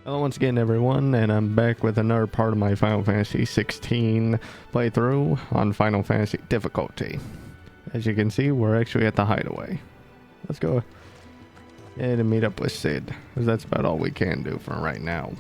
Hello once again everyone, and I'm back with another part of my Final Fantasy 16 playthrough on Final Fantasy difficulty. As you can see, we're actually at the hideaway. Let's go ahead and meet up with Cid, because that's about all we can do for right now.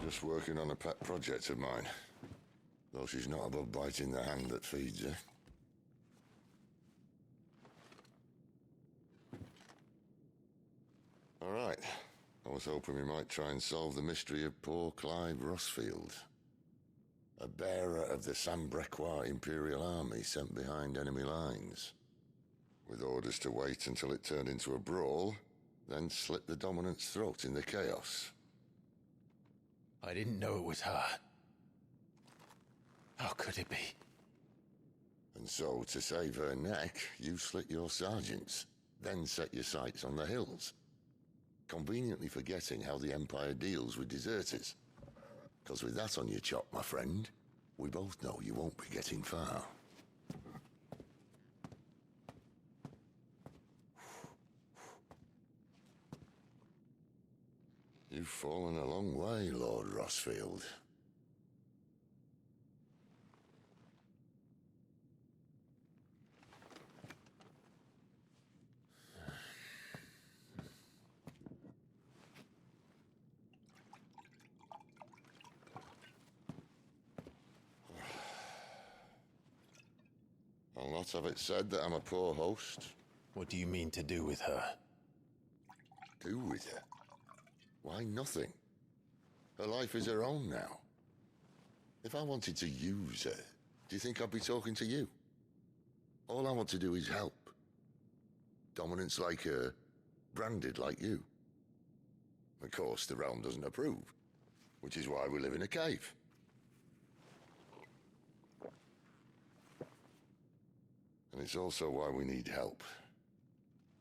Just working on a pet project of mine. Though she's not above biting the hand that feeds her. Alright. I was hoping we might try and solve the mystery of poor Clive Rossfield. A bearer of the Sambrequois Imperial Army sent behind enemy lines. With orders to wait until it turned into a brawl, then slit the Dominant's throat in the chaos. I didn't know it was her. How could it be? And so, to save her neck, you slit your sergeants, then set your sights on the hills. Conveniently forgetting how the Empire deals with deserters. Because with that on your chop, my friend, we both know you won't be getting far. You've fallen a long way, Lord Rossfield. I'll not have it said that I'm a poor host. What do you mean to do with her? Do with her? Why, nothing. Her life is her own now. If I wanted to use her, do you think I'd be talking to you? All I want to do is help. Dominants like her, branded like you. Of course, the realm doesn't approve, which is why we live in a cave. And it's also why we need help.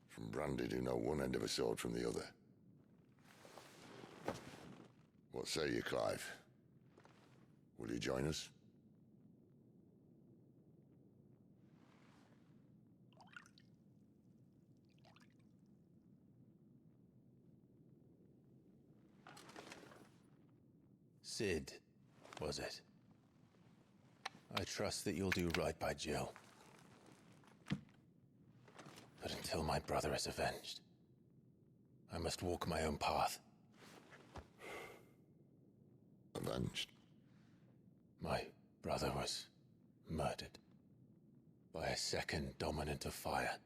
From branded who know one end of a sword from the other. What say you, Clive? Will you join us? Cid, was it? I trust that you'll do right by Jill. But until my brother is avenged, I must walk my own path. Avenged? My brother was murdered by a second Dominant of Fire.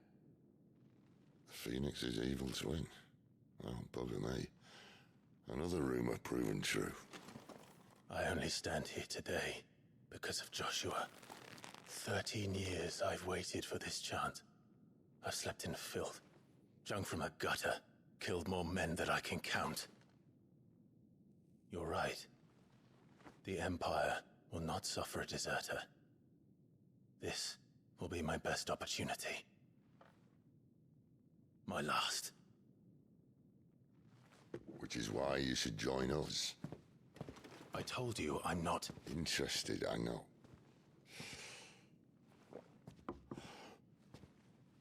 Phoenix's evil twin. Oh, bugger me. Another rumor proven true. I only stand here today because of Joshua. 13 years I've waited for this chance. I've slept in filth, drunk from a gutter, killed more men than I can count. You're right. The Empire will not suffer a deserter. This will be my best opportunity. My last. Which is why you should join us. I told you I'm not Interested, I know.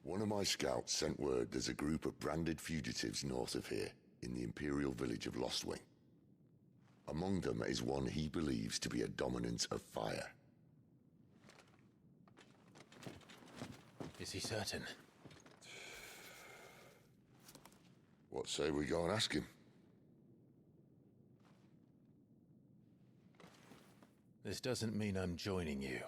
One of my scouts sent word there's a group of branded fugitives north of here, in the Imperial village of Lostwing. Among them is one he believes to be a Dominant of Fire. Is he certain? What say we go and ask him? This doesn't mean I'm joining you.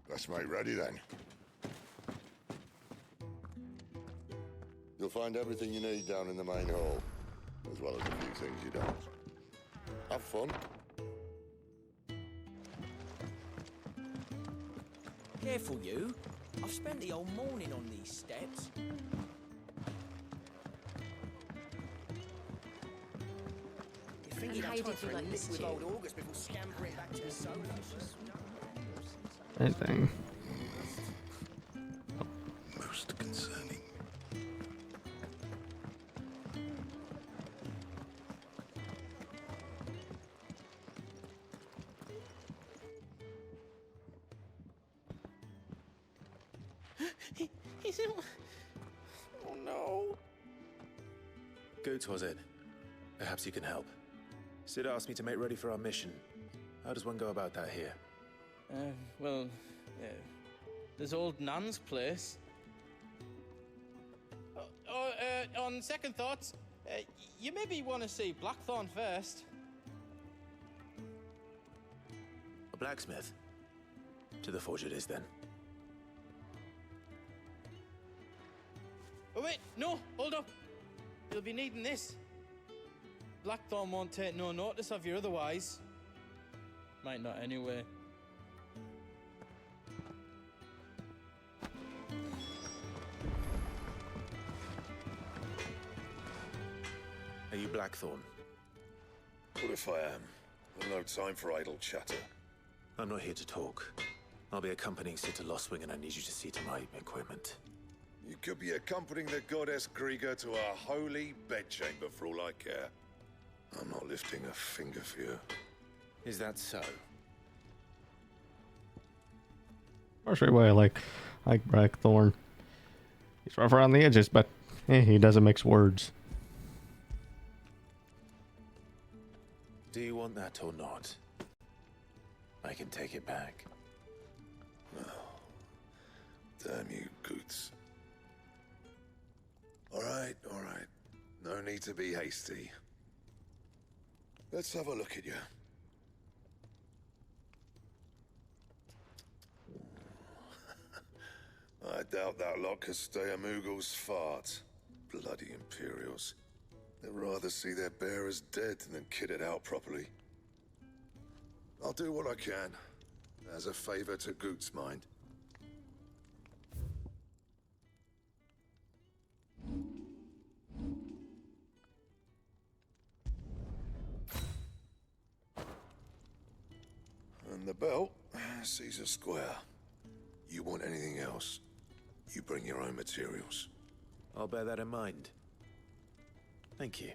Let's make ready then. You'll find everything you need down in the main hall, as well as a few things you don't. Have fun. Careful, you. I've spent the whole morning on these steps. think And he'd how have time did for you a like nip this with tune? old August before scampering back to his solo. Anything. Most concerning. He's in... Oh no. Goots, was it? Perhaps you can help. Sid asked me to make ready for our mission. How does one go about that here? Well, there's old Nan's place. On second thoughts, you maybe want to see Blackthorn first. A blacksmith? To the forge it is, then. Oh wait, no, hold up. You'll be needing this. Blackthorn won't take no notice of you otherwise. Might not anyway. Are you Blackthorn? What if I am? I've no time for idle chatter. I'm not here to talk. I'll be accompanying Sid to Lostwing, and I need you to see to my equipment. You could be accompanying the goddess Krieger to our holy bedchamber for all I care. I'm not lifting a finger for you. Is that so? Partially why I like Blackthorn. He's rough around the edges, but he doesn't mix words. Do you want that or not? I can take it back. Damn you, Goots. All right. No need to be hasty. Let's have a look at you. I doubt that lot could stay a Moogle's fart. Bloody Imperials. They'd rather see their bearers dead than kitted out properly. I'll do what I can, as a favor to Goot's mind. And the belt, Caesar Square. You want anything else, you bring your own materials. I'll bear that in mind. Thank you.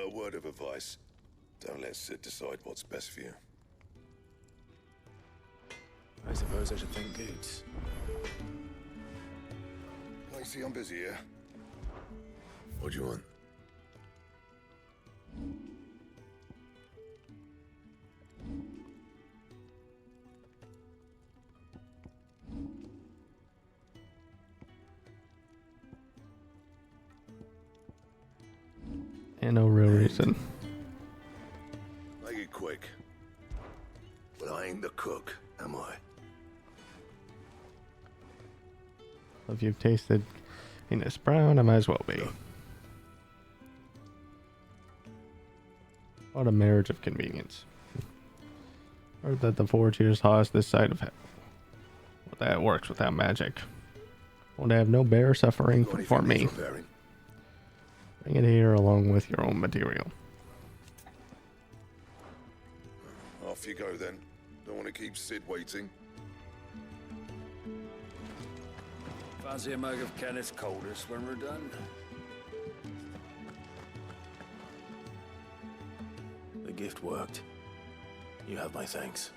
A word of advice. Don't let Sid decide what's best for you. I suppose I should thank Goots. Lacey, I'm busy here. What do you want? And no real reason. Make it quick. But I ain't the cook, am I? If you've tasted Enos Brown, I might as well be. What a marriage of convenience. Or that the forge here is hottest this side of heaven. Well, that works without magic. Won't have no bear suffering Got for anything me. needs repairing? Bring it here along with your own material. Off you go then. Don't want to keep Sid waiting. Fancy a mug of Kenneth's coldest when we're done? The gift worked. You have my thanks.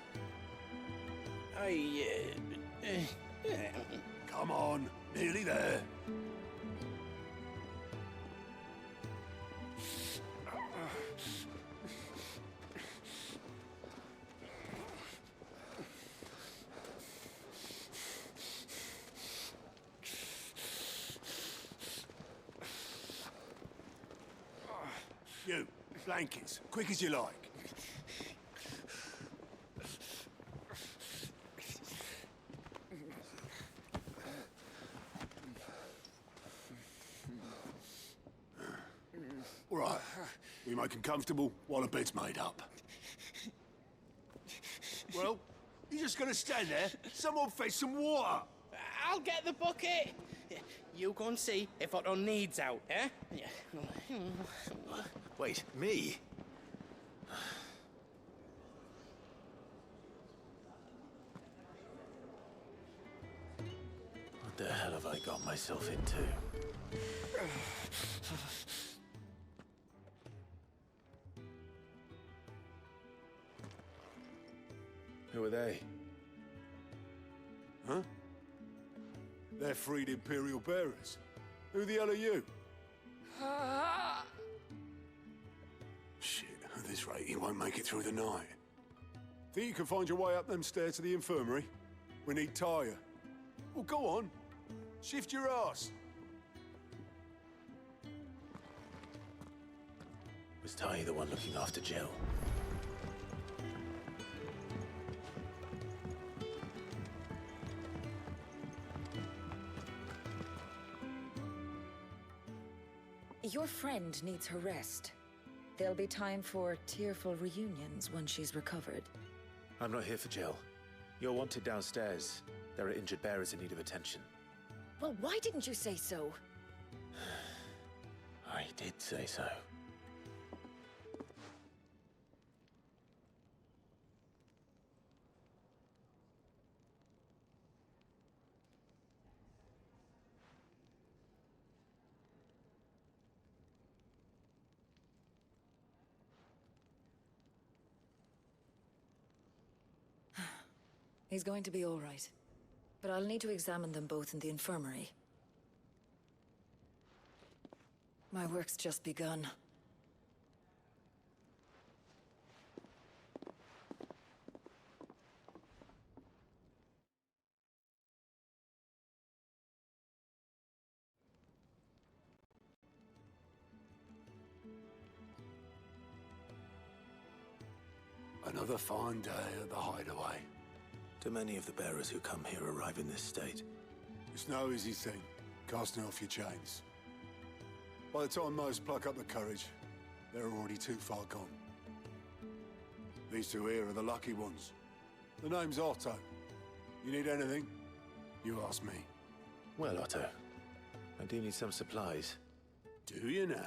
Come on, nearly there. You, blankets, quick as you like. All right, we make them comfortable while the bed's made up. Well, you're just gonna stand there? Someone fetch some water. I'll get the bucket. You go and see if Otto needs out, eh? Wait, me? What the hell have I got myself into? Who are they? Huh? They're freed Imperial bearers. Who the hell are you? Shit, at this rate, he won't make it through the night. Think you can find your way up them stairs to the infirmary? We need Tyre. Well, go on. Shift your ass. Was Ty the one looking after Jill? Your friend needs her rest. There'll be time for tearful reunions when she's recovered. I'm not here for Jill. You're wanted downstairs. There are injured bearers in need of attention. Well, why didn't you say so? I did say so. He's going to be all right. But I'll need to examine them both in the infirmary. My work's just begun. Another fine day at the Hideaway. Do many of the bearers who come here arrive in this state? It's no easy thing, casting off your chains. By the time most pluck up the courage, they're already too far gone. These two here are the lucky ones. The name's Otto. You need anything, you ask me. Well, Otto, I do need some supplies. Do you now?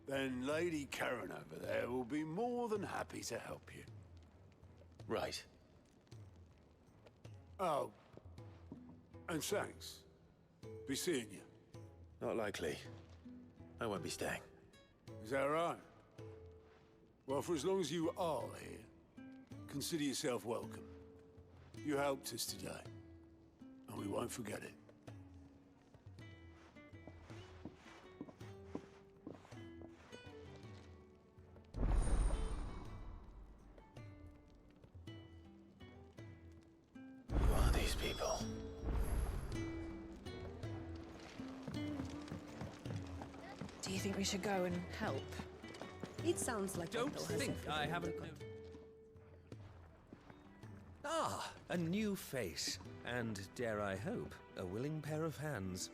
Then Lady Karen over there will be more than happy to help you. Right. Oh, and thanks. Be seeing you. Not likely. I won't be staying. Is that right? Well, for as long as you are here, consider yourself welcome. You helped us today, and we won't forget it. Who are these people? Do you think we should go and help? It sounds like Don't Otto has think I everything haven't under noticed. Ah, a new face. And, dare I hope, a willing pair of hands.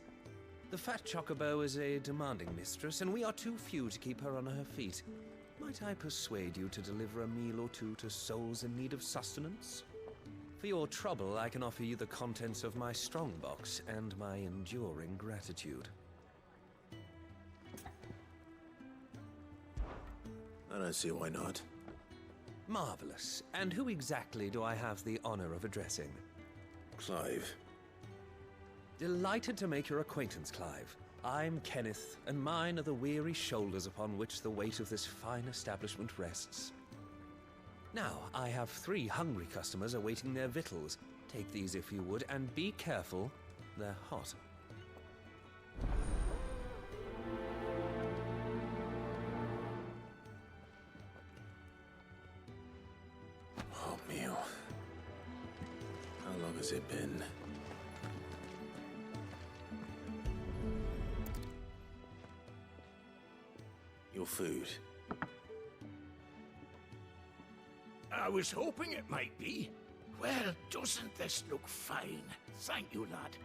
The fat Chocobo is a demanding mistress, and we are too few to keep her on her feet. Might I persuade you to deliver a meal or two to souls in need of sustenance? For your trouble, I can offer you the contents of my strongbox and my enduring gratitude. I don't see why not. Marvelous. And who exactly do I have the honor of addressing? Clive. Delighted to make your acquaintance, Clive. I'm Kenneth, and mine are the weary shoulders upon which the weight of this fine establishment rests. Now, I have 3 hungry customers awaiting their victuals. Take these if you would, and be careful, they're hot. Oh, meal. How long has it been? Your food. I was hoping it might be. Well, doesn't this look fine? Thank you, lad.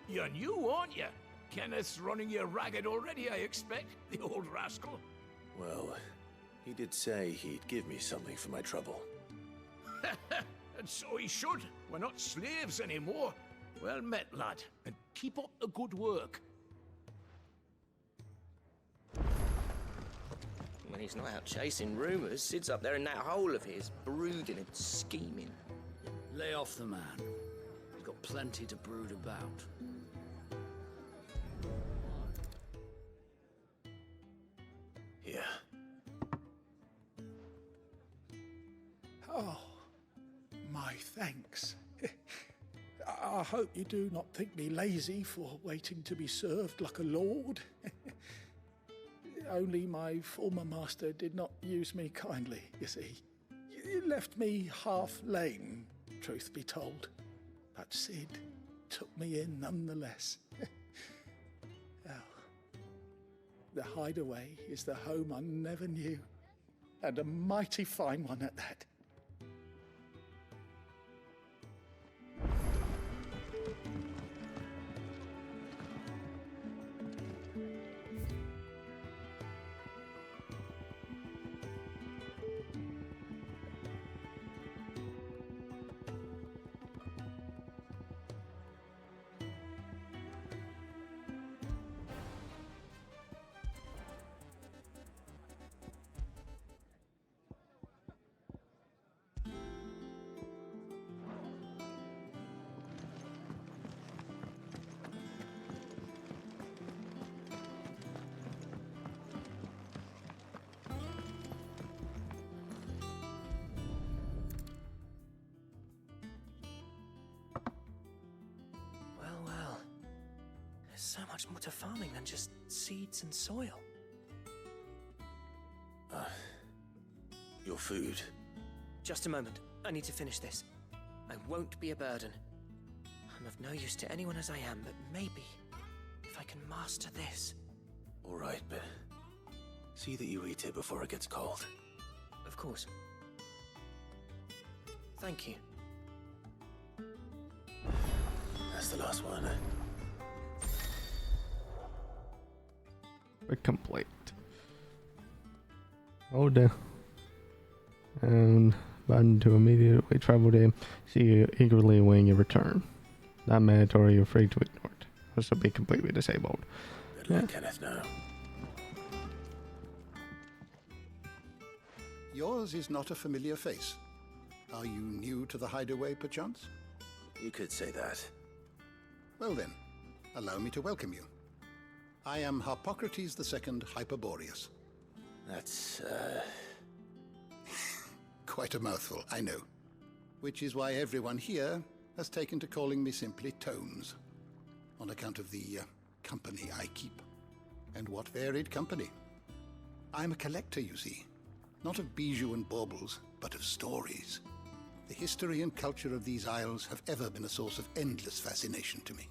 You're new, aren't you? Kenneth's running you ragged already, I expect, the old rascal. Well, he did say he'd give me something for my trouble. And so he should. We're not slaves anymore. Well met, lad. And keep up the good work. When he's not out chasing rumours, Sid's up there in that hole of his, brooding and scheming. Lay off the man. He's got plenty to brood about. Here. Oh, my thanks. I hope you do not think me lazy for waiting to be served like a lord. Only my former master did not use me kindly, you see. He left me half lame, truth be told. But Sid took me in nonetheless. Well, the Hideaway is the home I never knew, and a mighty fine one at that. Well. There's so much more to farming than just seeds and soil. Your food. Just a moment. I need to finish this. I won't be a burden. I'm of no use to anyone as I am, but maybe if I can master this. All right, but see that you eat it before it gets cold. Of course. Thank you. That's the last one. We're complete. Oh dear. And button to immediately travel to him. See you eagerly awaiting your return. Not mandatory, you're free to ignore it. This will be completely disabled. Good luck, Kenneth, now. Yours is not a familiar face. Are you new to the Hideaway, perchance? You could say that. Well then, allow me to welcome you. I am Harpocrates II Hyperboreus. That's, Quite a mouthful, I know. Which is why everyone here has taken to calling me simply Tomes, on account of the company I keep. And what varied company. I'm a collector, you see. Not of bijou and baubles, but of stories. The history and culture of these isles have ever been a source of endless fascination to me.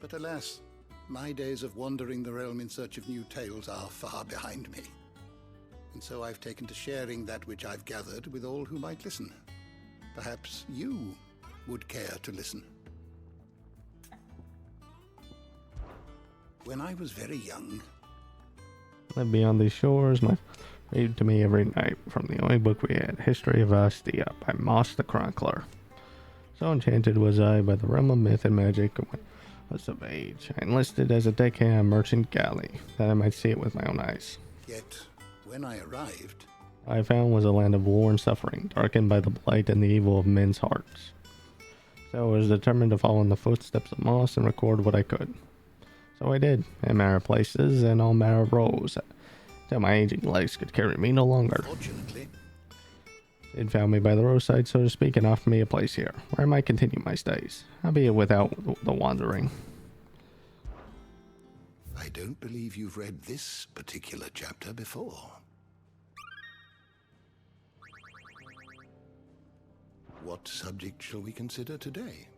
But alas, my days of wandering the realm in search of new tales are far behind me. And so I've taken to sharing that which I've gathered with all who might listen. Perhaps you would care to listen. When I was very young... Lived beyond these shores, my read to me every night from the only book we had, History of Ostia by Moss the Chronicler. So enchanted was I by the realm of myth and magic when I was of age. I enlisted as a deckhand merchant galley, that I might see it with my own eyes. Yet, when I arrived... I found was a land of war and suffering, darkened by the blight and the evil of men's hearts. So I was determined to follow in the footsteps of Moss and record what I could. So I did, in manner of places and all manner of roles, till my aging legs could carry me no longer. Fortunately, It found me by the roadside, so to speak, and offered me a place here, where I might continue my stays, albeit without the wandering. I don't believe you've read this particular chapter before. What subject shall we consider today?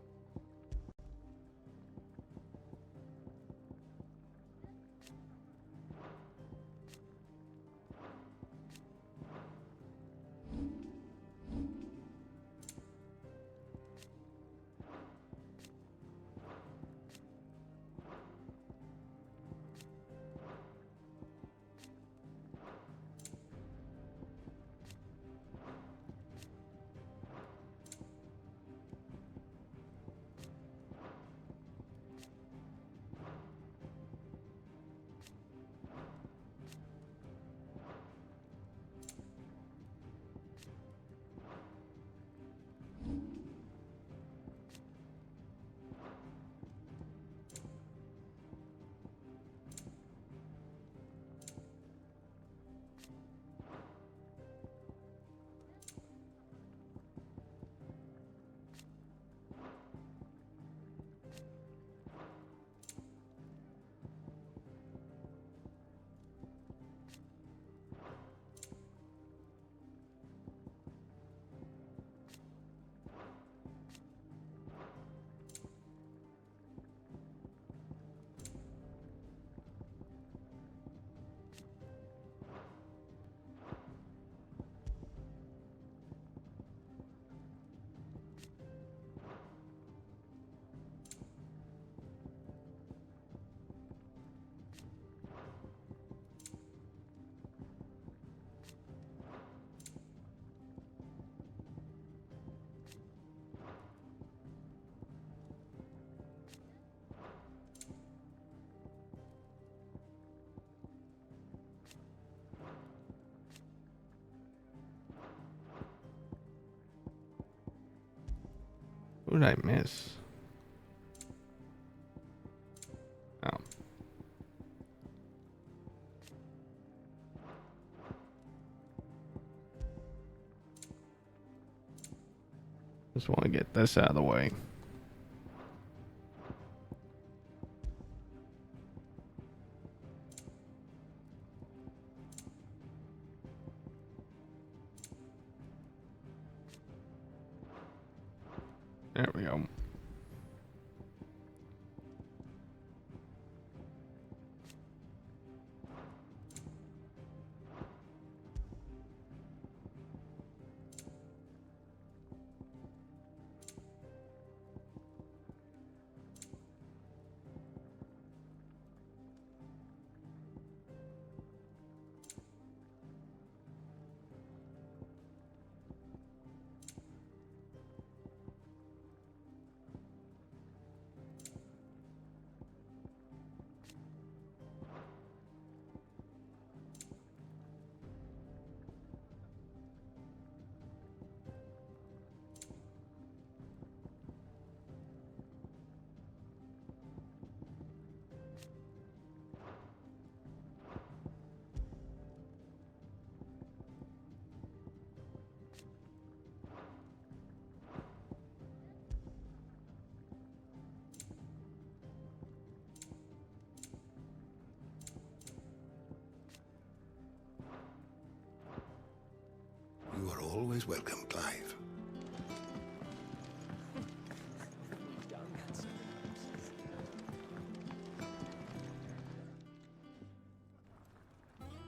What did I miss? Oh. Just want to get this out of the way. There we go. You are always welcome, Clive.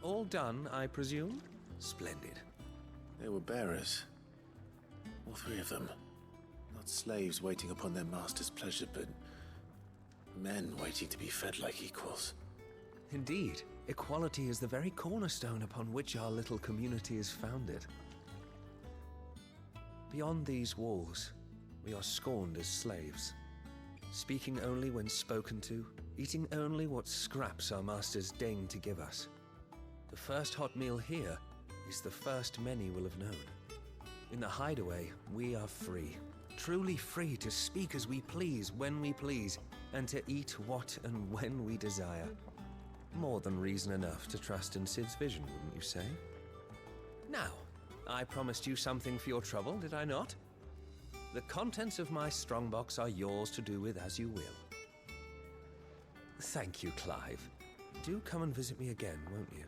All done, I presume? Splendid. They were bearers. All three of them. Not slaves waiting upon their master's pleasure, but men waiting to be fed like equals. Indeed, equality is the very cornerstone upon which our little community is founded. Beyond these walls, we are scorned as slaves, speaking only when spoken to, eating only what scraps our masters deign to give us. The first hot meal here is the first many will have known. In the hideaway, we are free, truly free to speak as we please, when we please, and to eat what and when we desire. More than reason enough to trust in Cid's vision, wouldn't you say? Now, I promised you something for your trouble, did I not? The contents of my strongbox are yours to do with as you will. Thank you, Clive. Do come and visit me again, won't you?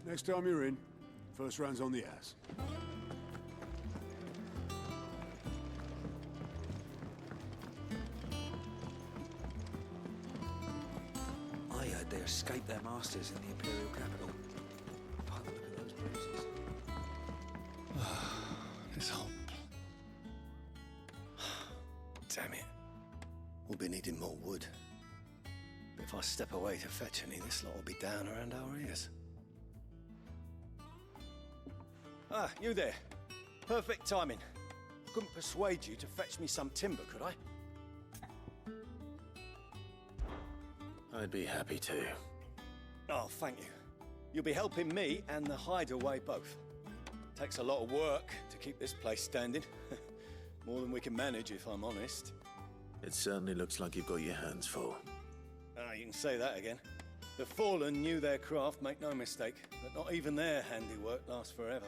Next time you're in, first round's on the ass. I heard they escaped their masters in the Imperial capital. By the look at those bruises. This whole... Damn it. We'll be needing more wood. But if I step away to fetch any, this lot will be down around our ears. Ah, you there. Perfect timing. Couldn't persuade you to fetch me some timber, could I? I'd be happy to. Oh, thank you. You'll be helping me and the hideaway both. Takes a lot of work to keep this place standing. More than we can manage, if I'm honest. It certainly looks like you've got your hands full. Ah, you can say that again. The Fallen knew their craft, make no mistake, but not even their handiwork lasts forever.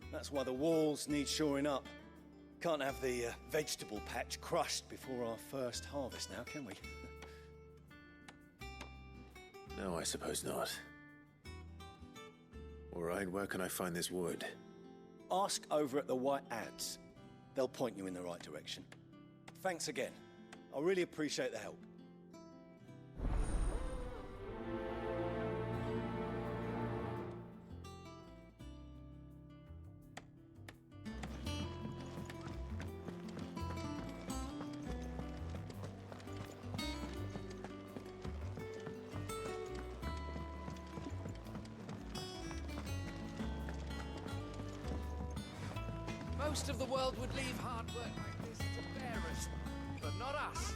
That's why the walls need shoring up. Can't have the vegetable patch crushed before our first harvest now, can we? No, I suppose not. All right, where can I find this wood? Ask over at the White Adze. They'll point you in the right direction. Thanks again. I really appreciate the help. Most of the world would leave hard work like this to bearers, but not us.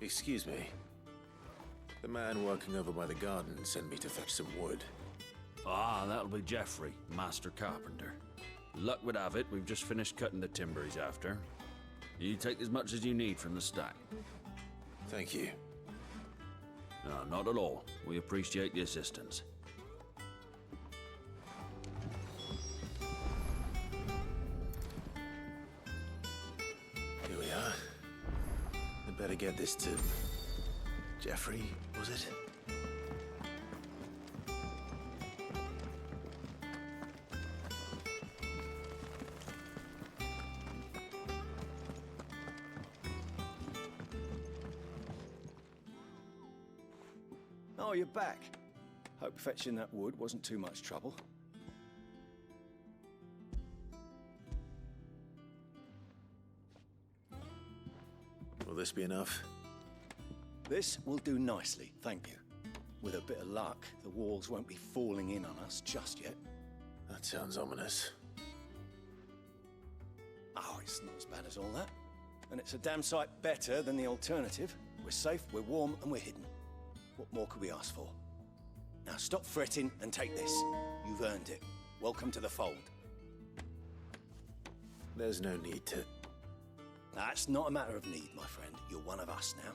Excuse me. The man working over by the garden sent me to fetch some wood. Ah, that'll be Geoffrey, Master Carpenter. Luck would have it, we've just finished cutting the timber he's after. You take as much as you need from the stack. Thank you. No, not at all. We appreciate the assistance. Here we are. I'd better get this to... Geoffrey, was it? Oh, you're back. Hope fetching that wood wasn't too much trouble. Will this be enough? This will do nicely, thank you. With a bit of luck, the walls won't be falling in on us just yet. That sounds ominous. Oh, it's not as bad as all that. And it's a damn sight better than the alternative. We're safe, we're warm, and we're hidden. What more could we ask for? Now stop fretting and take this. You've earned it. Welcome to the fold. There's no need to... That's not a matter of need, my friend. You're one of us now.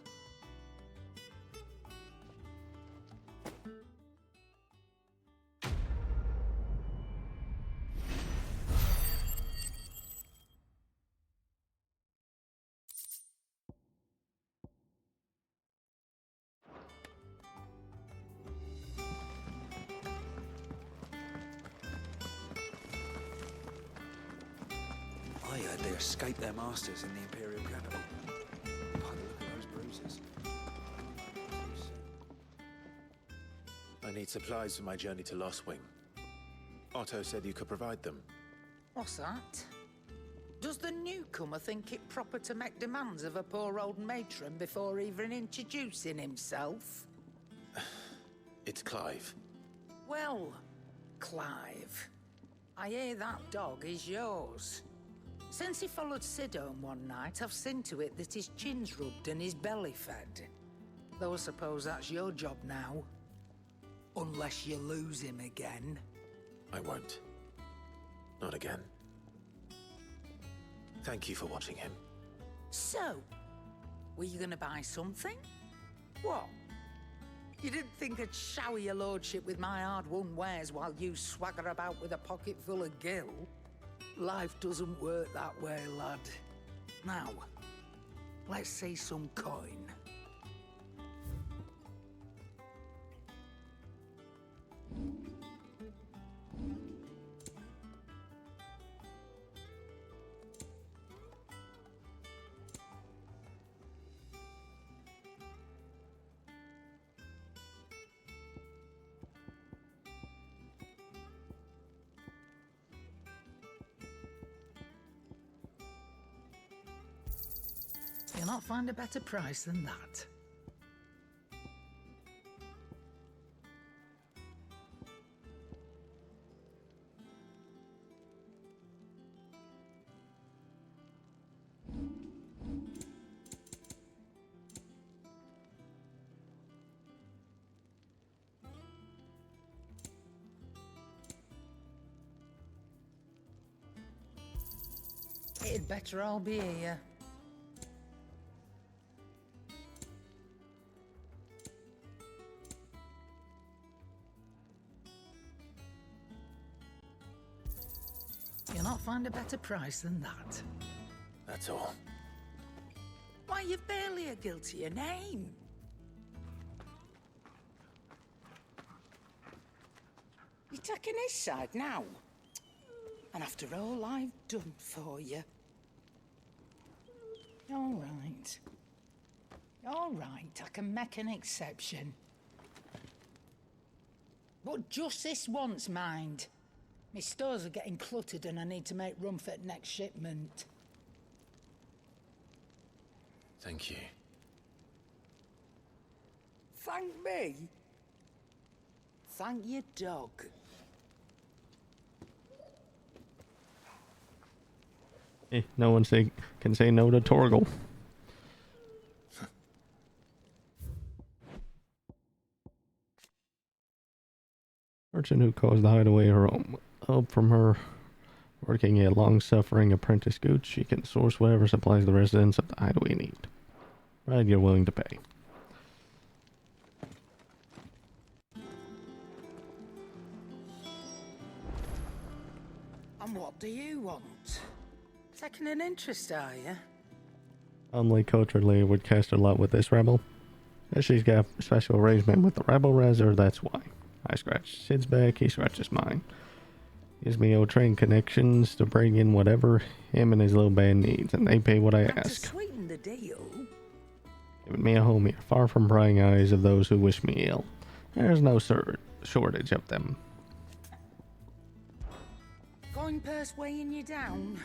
I heard they escaped their masters in the Imperial capital. By the look of those bruises. I need supplies for my journey to Lost Wing. Otto said you could provide them. What's that? Does the newcomer think it proper to make demands of a poor old matron before even introducing himself? It's Clive. Well, Clive, I hear that dog is yours. Since he followed Sid home one night, I've seen to it that his chin's rubbed and his belly fed. Though I suppose that's your job now. Unless you lose him again. I won't. Not again. Thank you for watching him. So, were you gonna buy something? What? You didn't think I'd shower your lordship with my hard-won wares while you swagger about with a pocket full of gil? Life doesn't work that way, lad. Now, let's see some coin. You'll not find a better price than that. It'd better all be here. You'll not find a better price than that. That's all. Why, you've barely a guiltier name. You're taking his side now? And after all I've done for you. All right. All right, I can make an exception. But just this once, mind. My stores are getting cluttered and I need to make room for the next shipment. Thank you. Thank me? Thank your dog. No one can say no to Torgal. Merchant who calls the hideaway her home. Help from her. Working a long-suffering apprentice gooch, she can source whatever supplies the residents of the hideaway need. Right, you're willing to pay. And what do you want? Taking an interest, are you? Only Coterly would cast a lot with this rebel. As she's got a special arrangement with the rebel reser, that's why. I scratch Sid's back, he scratches mine. Gives me old train connections to bring in whatever him and his little band needs, and they pay what I ask. To sweeten the deal. Giving me a home here, far from prying eyes of those who wish me ill. There's no shortage of them. Coin purse weighing you down.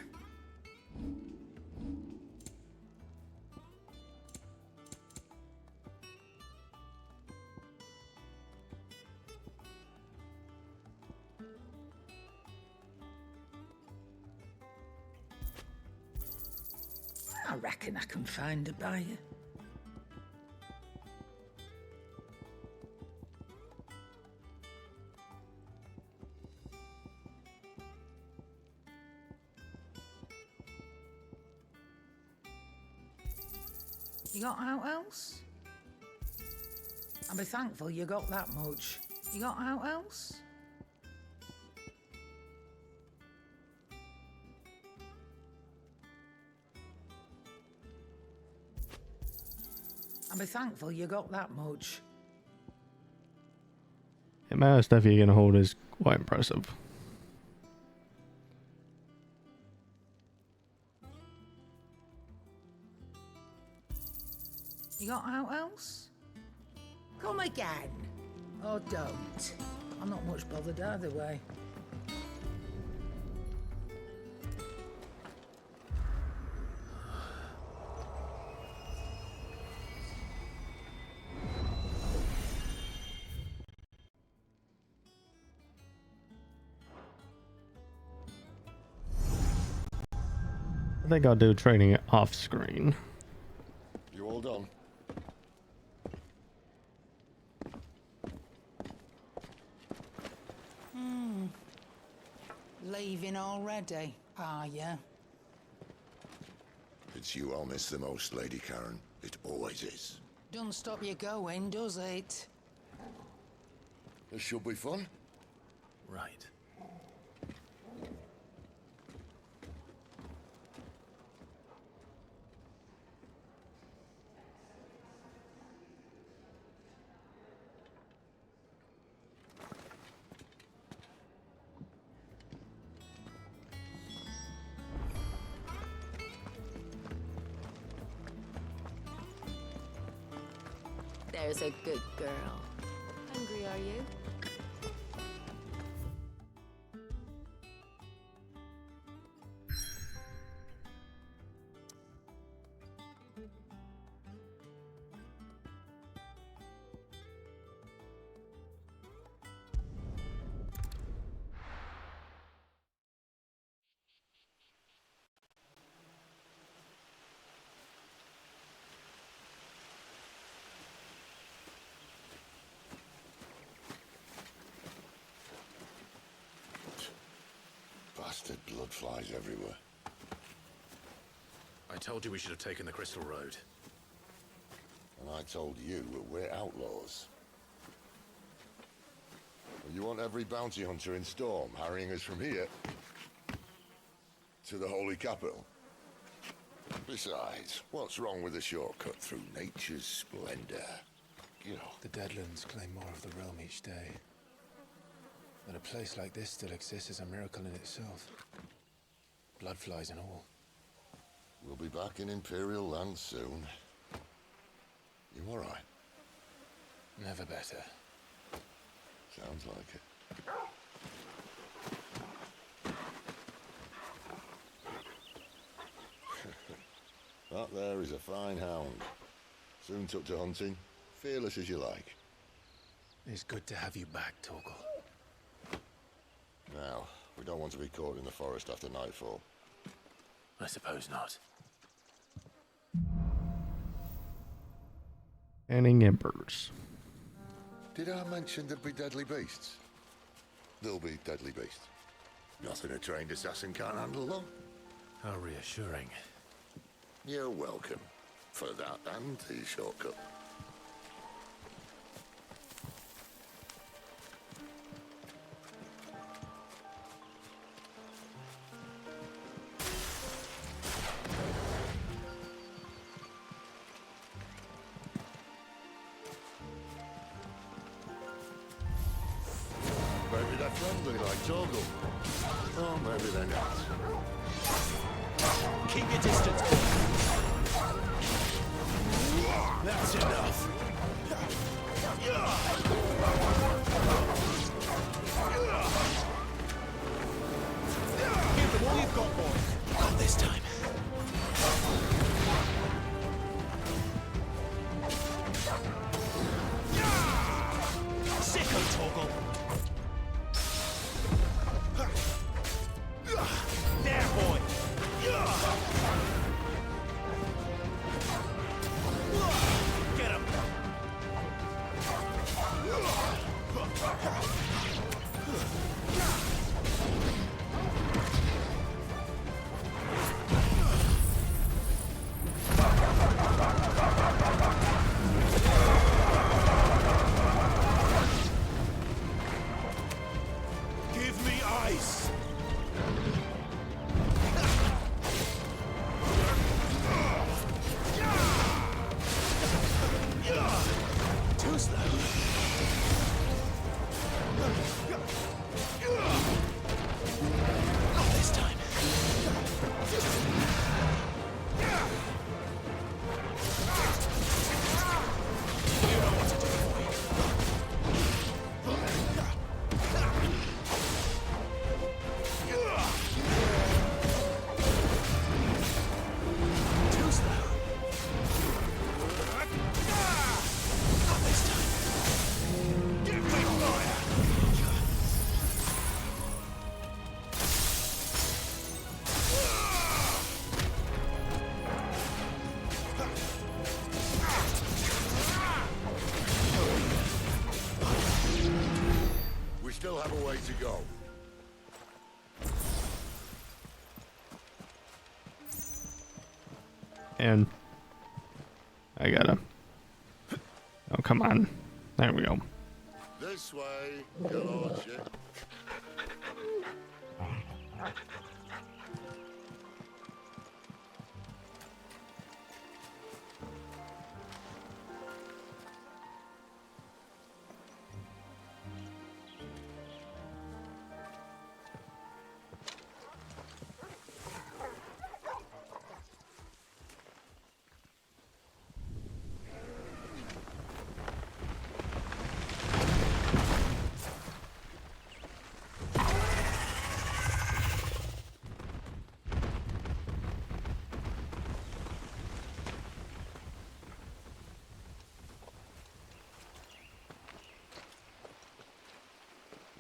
I reckon I can find a buyer. You got out else? I'll be thankful you got that much. You got out else? I'll be thankful you got that much. The amount of stuff you're gonna hold is quite impressive. You got out else? Come again. Or don't. I'm not much bothered either way. I think I'll do training it off screen. You all done? Leaving already, are ya? It's you I'll miss the most, Lady Karen. It always is. Don't stop you going, does it? This should be fun. Right. There's a good girl. Hungry, are you? Bastard blood flies everywhere. I told you we should have taken the Crystal Road. And I told you we're outlaws. You want every bounty hunter in Storm harrying us from here to the Holy Capital? Besides, what's wrong with a shortcut through nature's splendor? You know. The Deadlands claim more of the realm each day. That a place like this still exists is a miracle in itself. Bloodflies and all. We'll be back in Imperial land soon. You all right? Never better. Sounds like it. That there is a fine hound. Soon took to hunting. Fearless as you like. It's good to have you back, Torgal. Now, we don't want to be caught in the forest after nightfall. I suppose not. Fanning embers. Did I mention there'd be deadly beasts? There'll be deadly beasts. Nothing a trained assassin can't handle, though. How reassuring. You're welcome. For that and the shortcut. Maybe they're friendly like Torgal. Or maybe they're not. Keep your distance. That's enough. Give them all you've got, boy. Not this time. Sicko, Torgal. There, boy. Get him. Give me ice. Too slow. Not this time. You know what to do, boy. Too slow. Not this time. Give me fire! We still have a way to go. And I gotta. Oh, come on. There we go. This way, your lordship.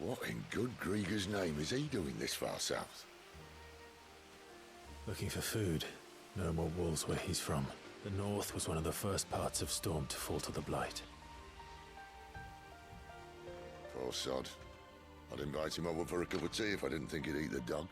What in good Grieger's name is he doing this far south? Looking for food. No more wolves where he's from. The north was one of the first parts of Storm to fall to the Blight. Poor sod. I'd invite him over for a cup of tea if I didn't think he'd eat the dog.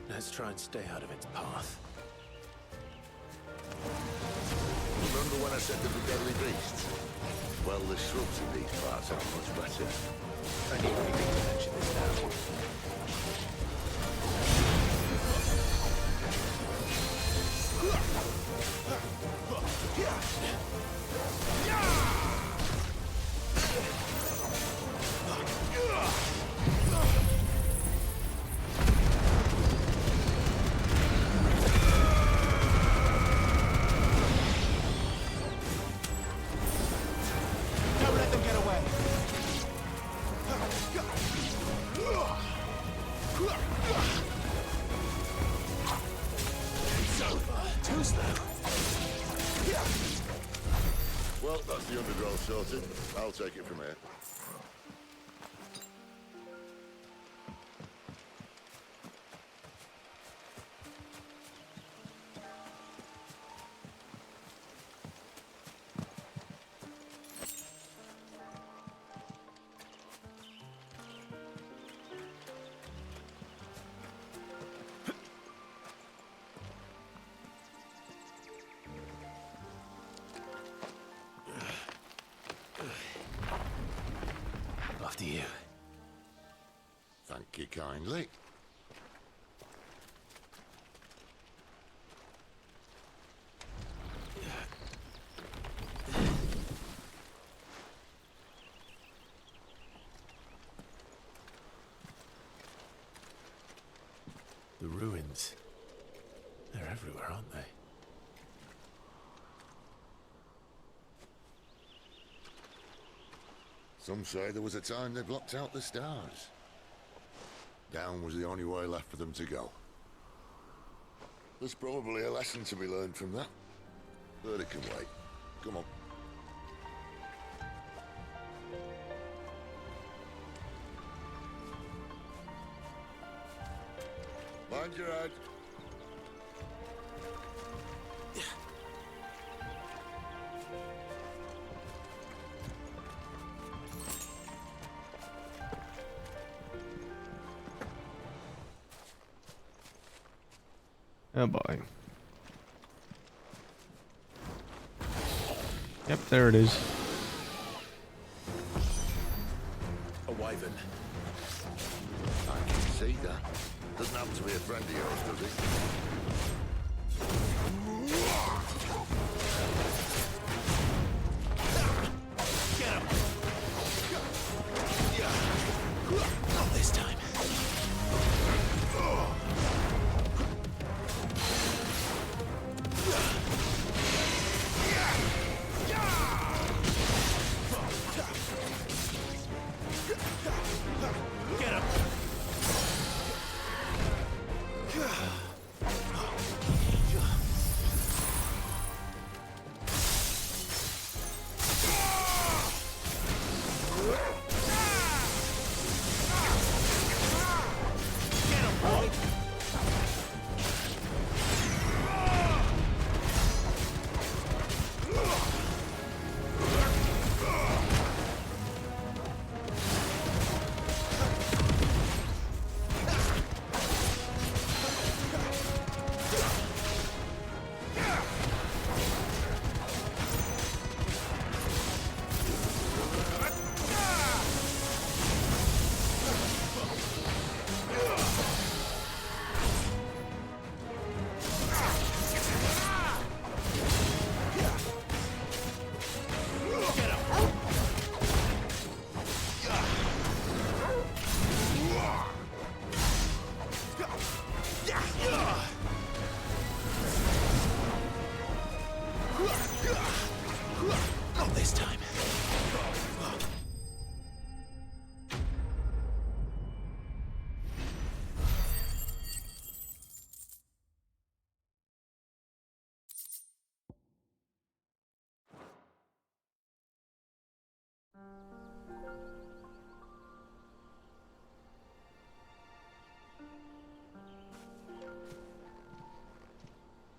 Let's try and stay out of its path. Remember when I said there were deadly beasts? Well, the shrubs in these parts are much better. I need anything to mention this now. Don't let them get away. It's over. Too slow. Well, that's the undergrowth sorted. I'll take it from here. After you. Thank you kindly. The ruins. They're everywhere, aren't they? Some say there was a time they blocked out the stars. Down was the only way left for them to go. There's probably a lesson to be learned from that. But it can wait. Come on. Mind your head. Oh boy. Yep, there it is. A wyvern. I can see that. Doesn't happen to be a friend of yours, does it? Get him! Not this time. Get him! Not this time.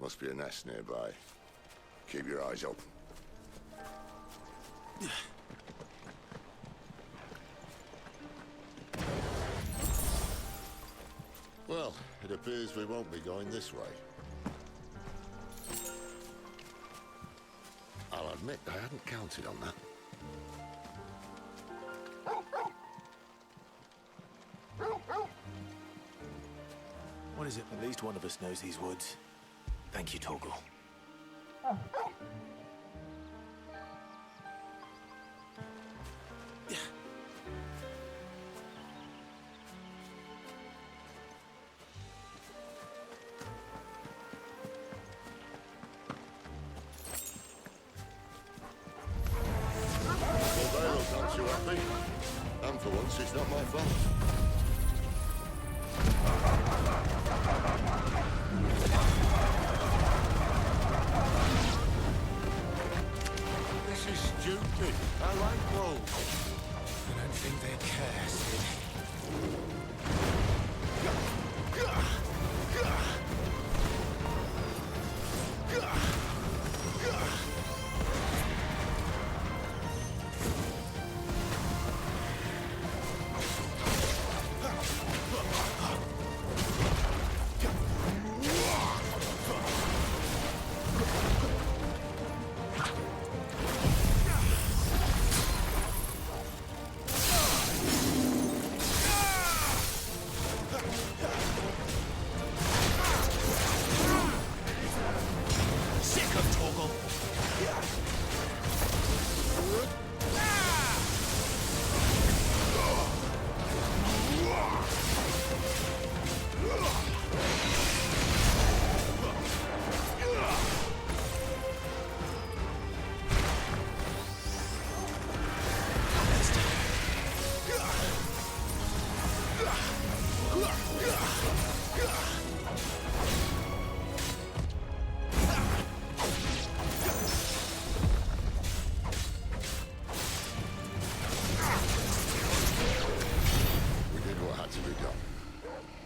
Must be a nest nearby. Keep your eyes open. Well, it appears we won't be going this way. I'll admit I hadn't counted on that. What is it? At least one of us knows these woods. Thank you, Torgal. Well, they look not too happy. And for once, it's not my fault. stupid. I like wolves. I don't think they care, Sid.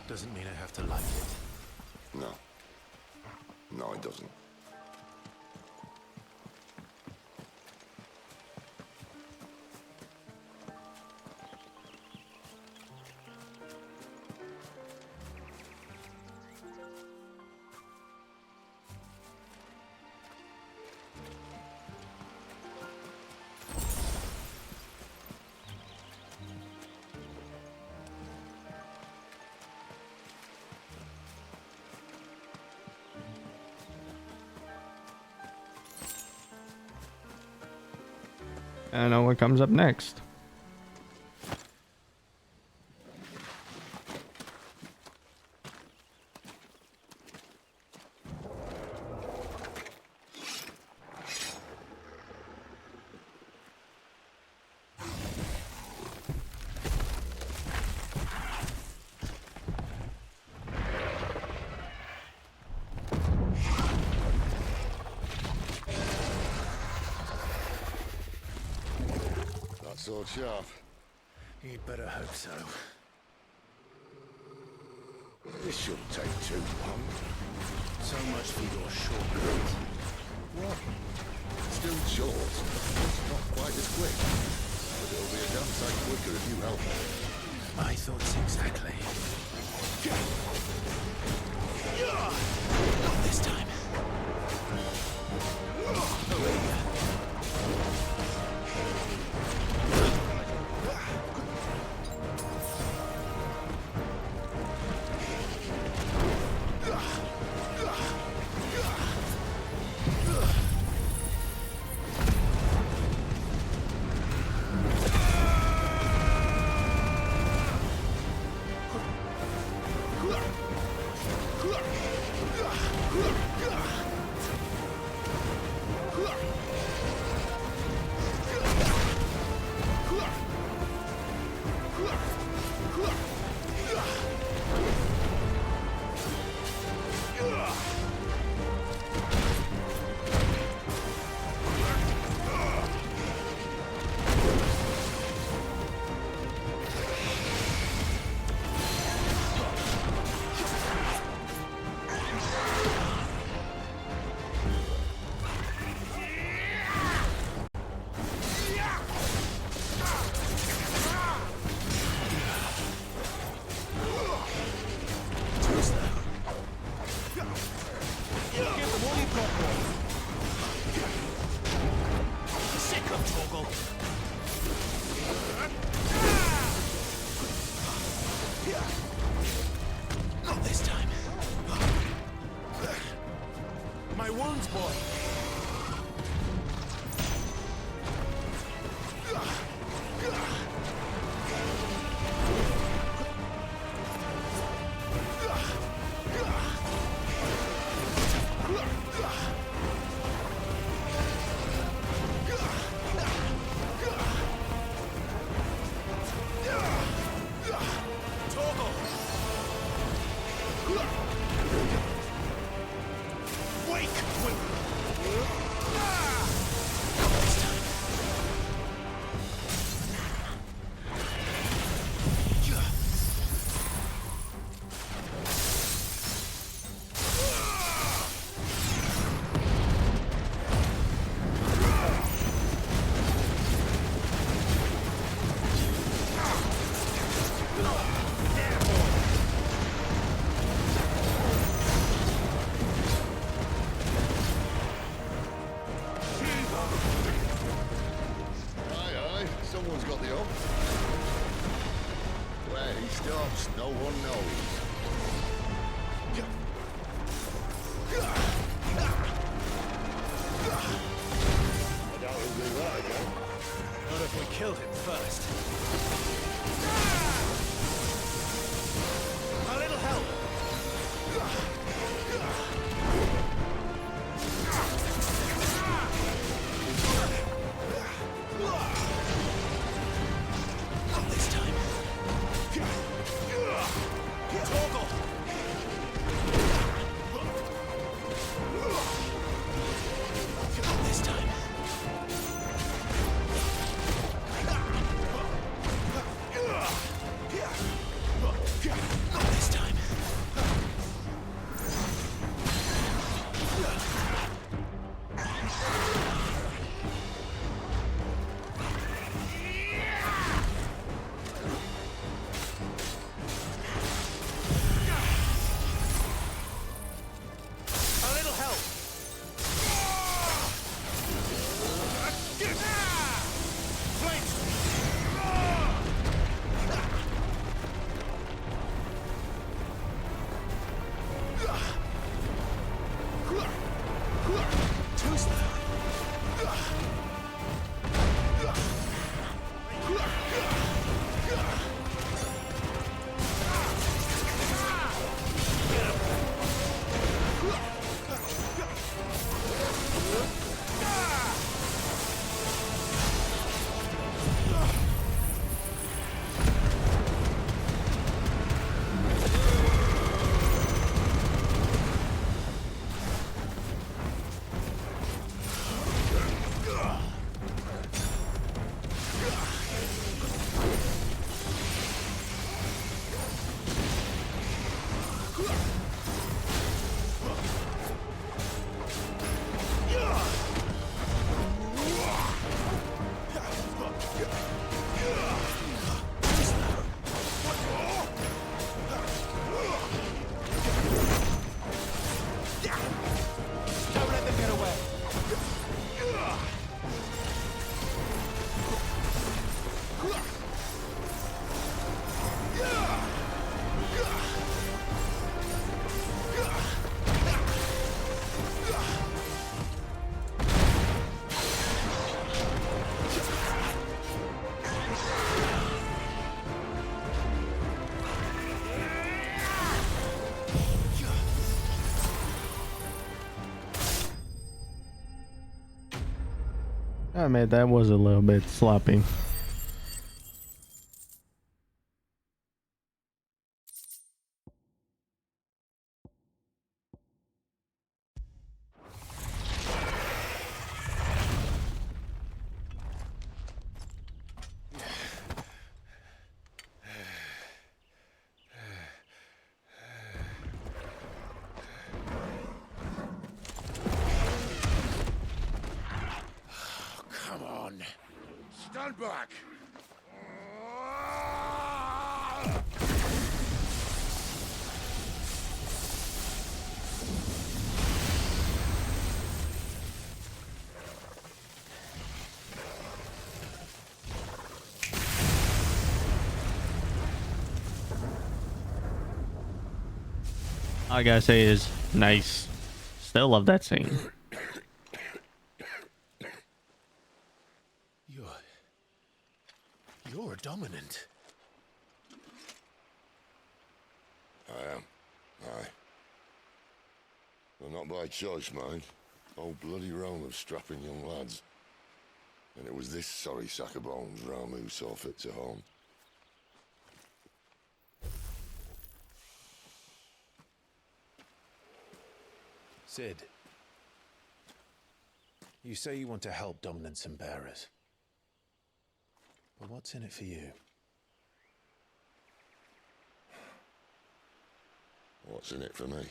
Doesn't mean I have to like it. No. No, it doesn't. I know what comes up next. Sword sharp. You'd better hope so. This shouldn't take too long. So much for your shortcut. What? Still short. It's not quite as quick. But it'll be a damn sight quicker if you help me. My thoughts exactly. Not this time. stops, no one knows. I doubt he'll do that again. Not if we killed him first. A little help! Not this time. Torgal! Not this time. Not this time. A little help. Don't let them get away. I mean, that was a little bit sloppy. Come on. Stand back. All I gotta say is nice. Still love that scene. You're dominant. I am. Aye. Well, not by choice, mind. Old bloody realm of strapping young lads. And it was this sorry sack of bones Ramu saw fit to home. Cid, you say you want to help dominants and bearers. But what's in it for you? What's in it for me?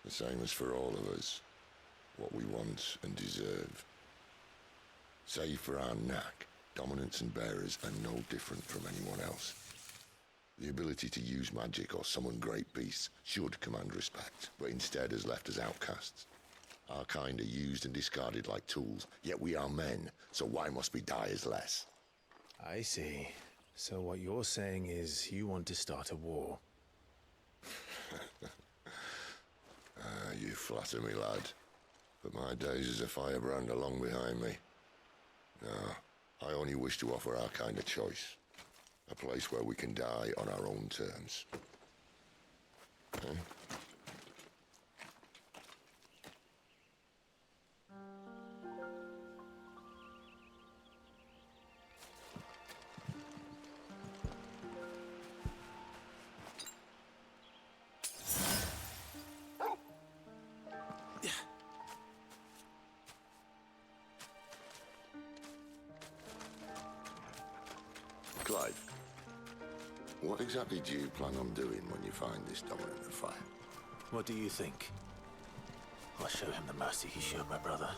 The same as for all of us. What we want and deserve. Save for our knack, dominants and bearers are no different from anyone else. The ability to use magic or summon great beasts should command respect, but instead has left us outcasts. Our kind are used and discarded like tools, yet we are men, so why must we die as less? I see. So what you're saying is you want to start a war? You flatter me, lad. But my days as a firebrand are long behind me. No, I only wish to offer our kind of choice. A place where we can die on our own terms. Okay? Clive, what exactly do you plan on doing when you find this dominant of fire? What do you think? I'll show him the mercy he showed my brother,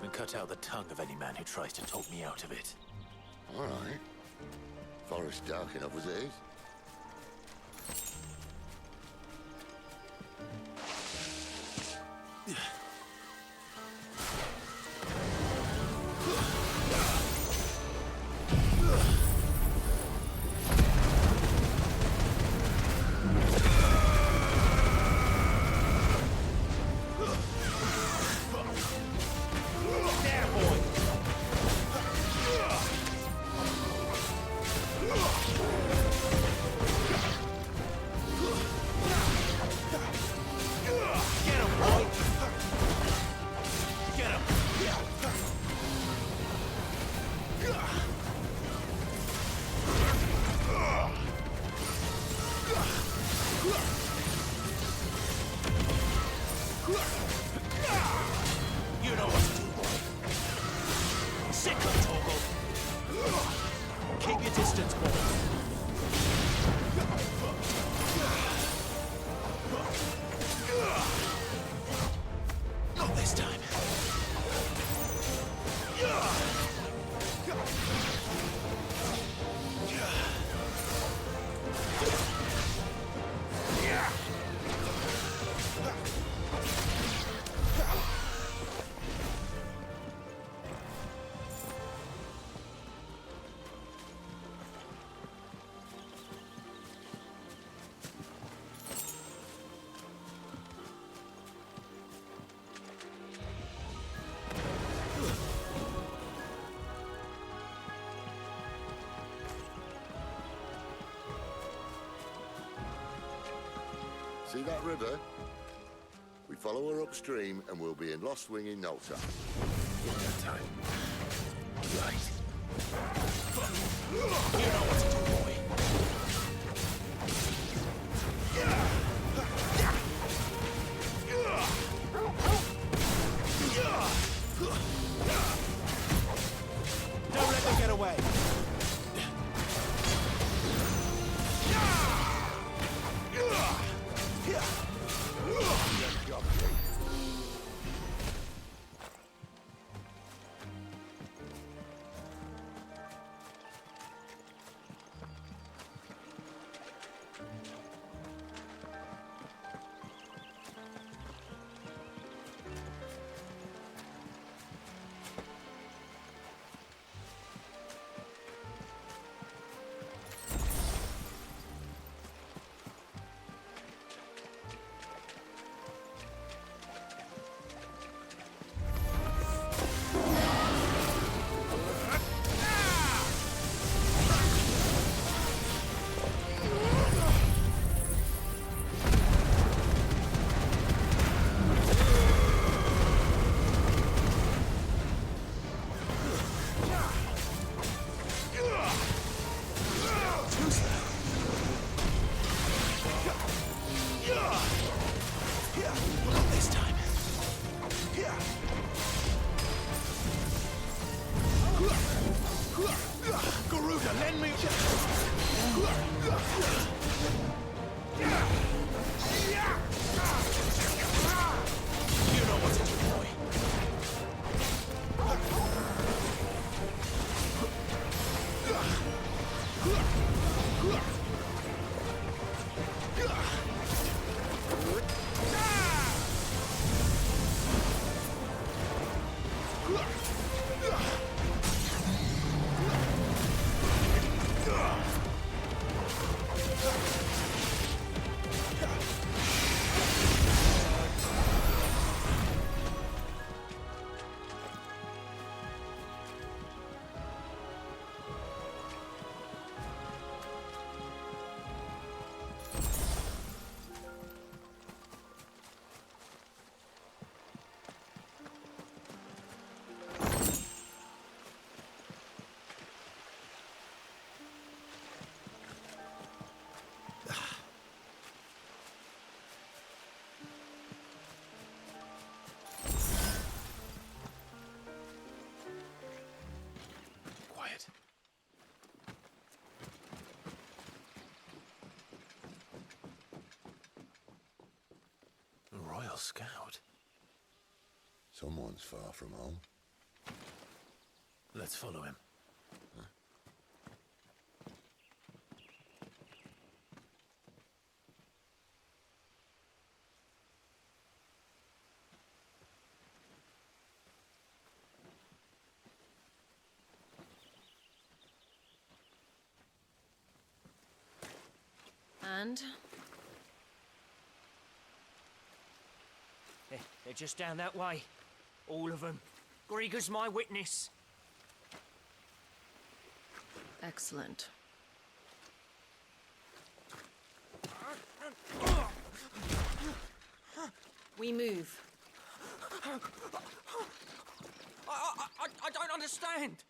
and cut out the tongue of any man who tries to talk me out of it. All right. Forest dark enough as it is. You know what to do, boy. Sick of Torgal. Keep your distance, boy. Not this time. See that river? We follow her upstream and we'll be in Lost Wing in no time. In no time. Right. You know what to do, boy. Don't let them get away. Garuda, lend me. You know what to do, boy. Someone's far from home. Let's follow him. And? They're just down that way. All of them. Grieger's my witness. Excellent. We move. I don't understand.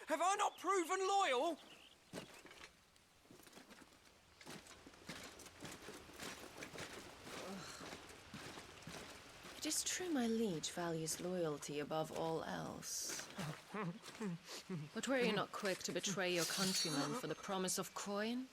Have I not proven loyal? It is true my liege values loyalty above all else. But were you not quick to betray your countrymen for the promise of coin?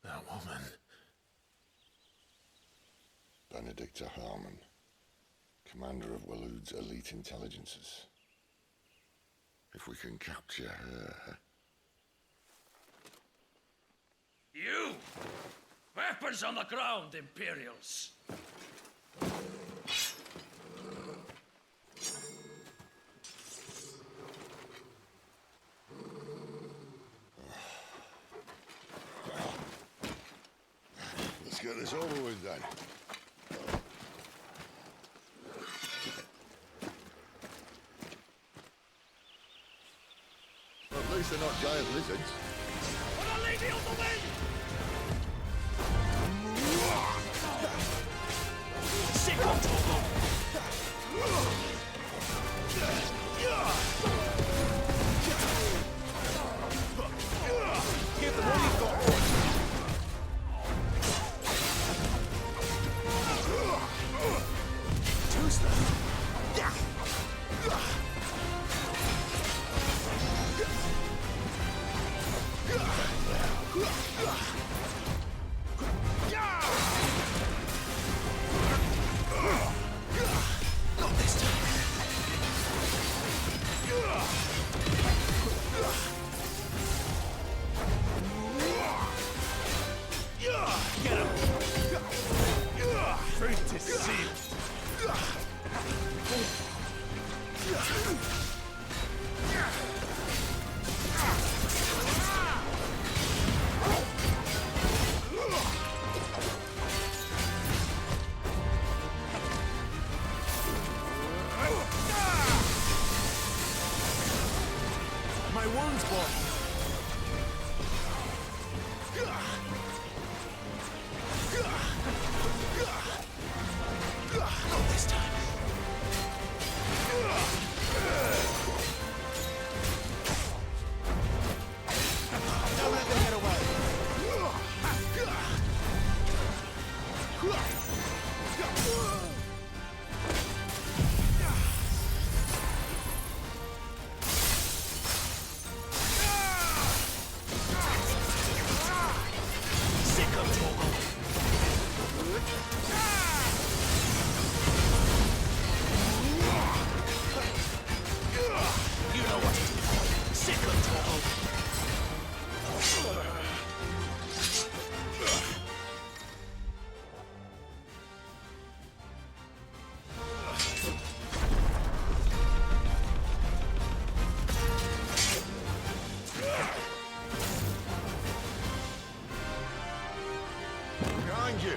That woman. Benedicta Harmon, commander of Waloed's elite intelligences. If we can capture her... You! Weapons on the ground, Imperials! Let's get this over with then. At least they're not giant lizards. Put a lady on the wind! Sick on Togo! Give them all you've got, boys! Not this time. Get him. Fate is sealed. My wounds, boy. Not this time. Don't let them get away. Sick of Togo. You know what it is. Sick of Togo. Behind you.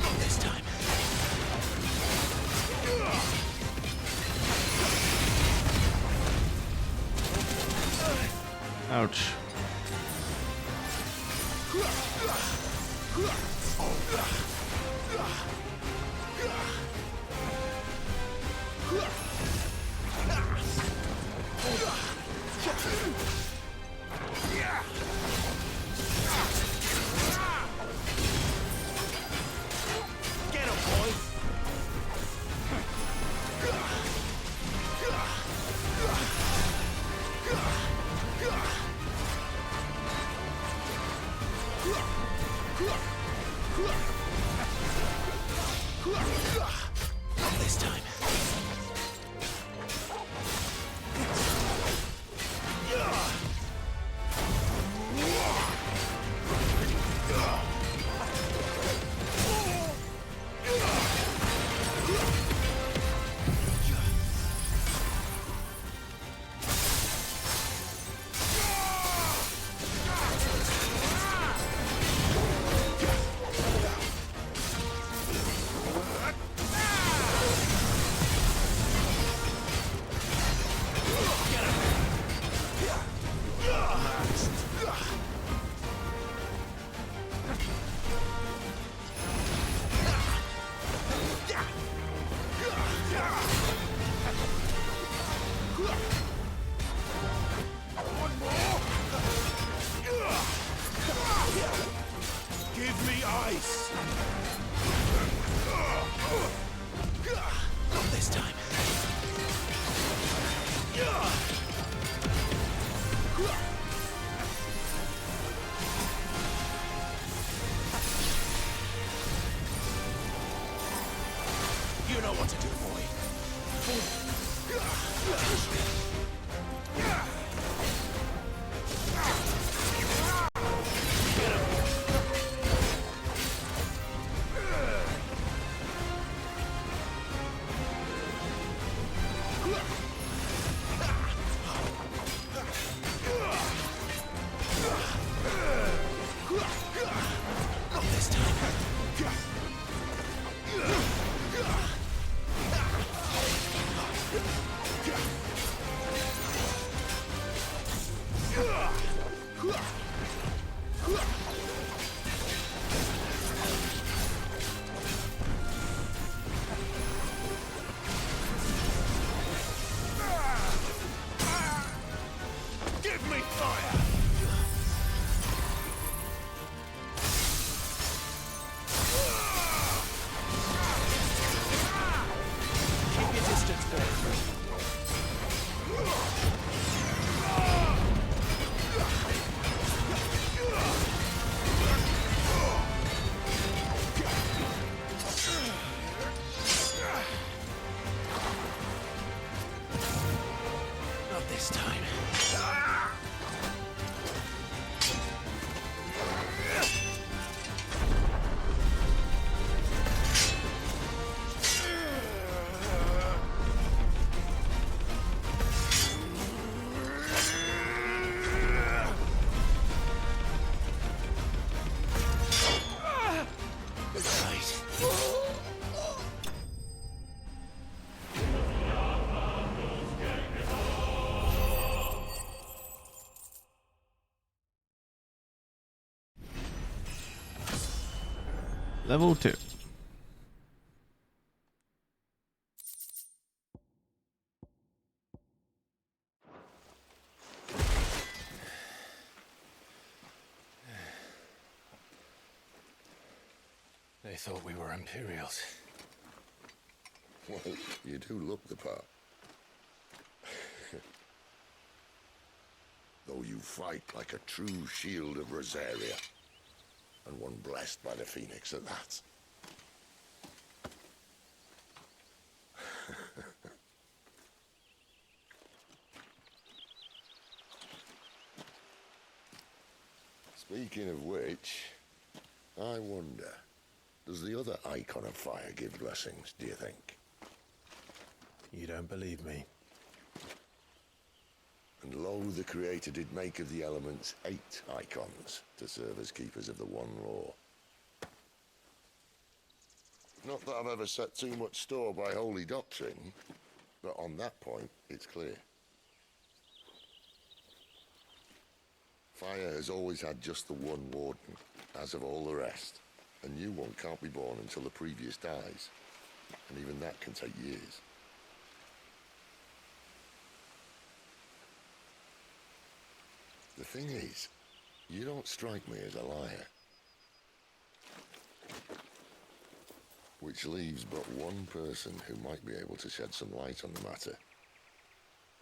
Not this time. Ouch. Get him, boy! Not this time. Give me ice! Not this time. You know what to do, boy. Not this time. Give me fire! Keep your distance, boy. Not this time. Level 2. They thought we were Imperials. Well, you do look the part. Though you fight like a true shield of Rosaria. And one blessed by the Phoenix at that. Speaking of which, I wonder, does the other Icon of Fire give blessings, do you think? You don't believe me? And lo, the Creator did make of the elements 8 icons to serve as keepers of the one law. Not that I've ever set too much store by holy doctrine, but on that point, it's clear. Fire has always had just the one warden, as of all the rest. A new one can't be born until the previous dies, and even that can take years. The thing is, you don't strike me as a liar. Which leaves but one person who might be able to shed some light on the matter.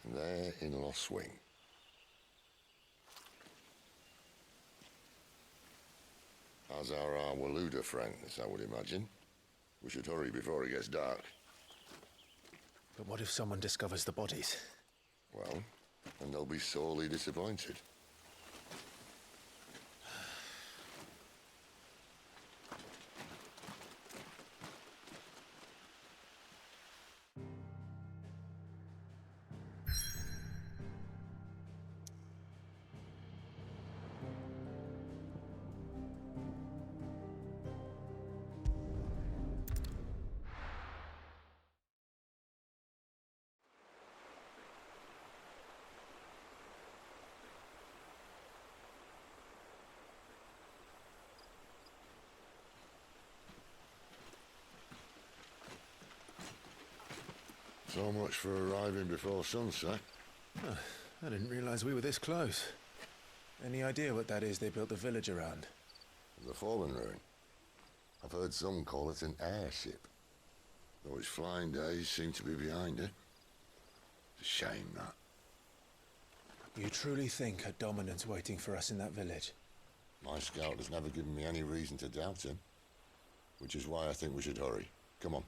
And they're in Lostwing. As are our Waluda friends, I would imagine. We should hurry before it gets dark. But what if someone discovers the bodies? Well, and they'll be sorely disappointed. So much for arriving before sunset. Huh, I didn't realize we were this close. Any idea what that is they built the village around? The Fallen Ruin. I've heard some call it an airship. Though its flying days seem to be behind it. It's a shame, that. You truly think a dominant's waiting for us in that village? My scout has never given me any reason to doubt him. Which is why I think we should hurry. Come on.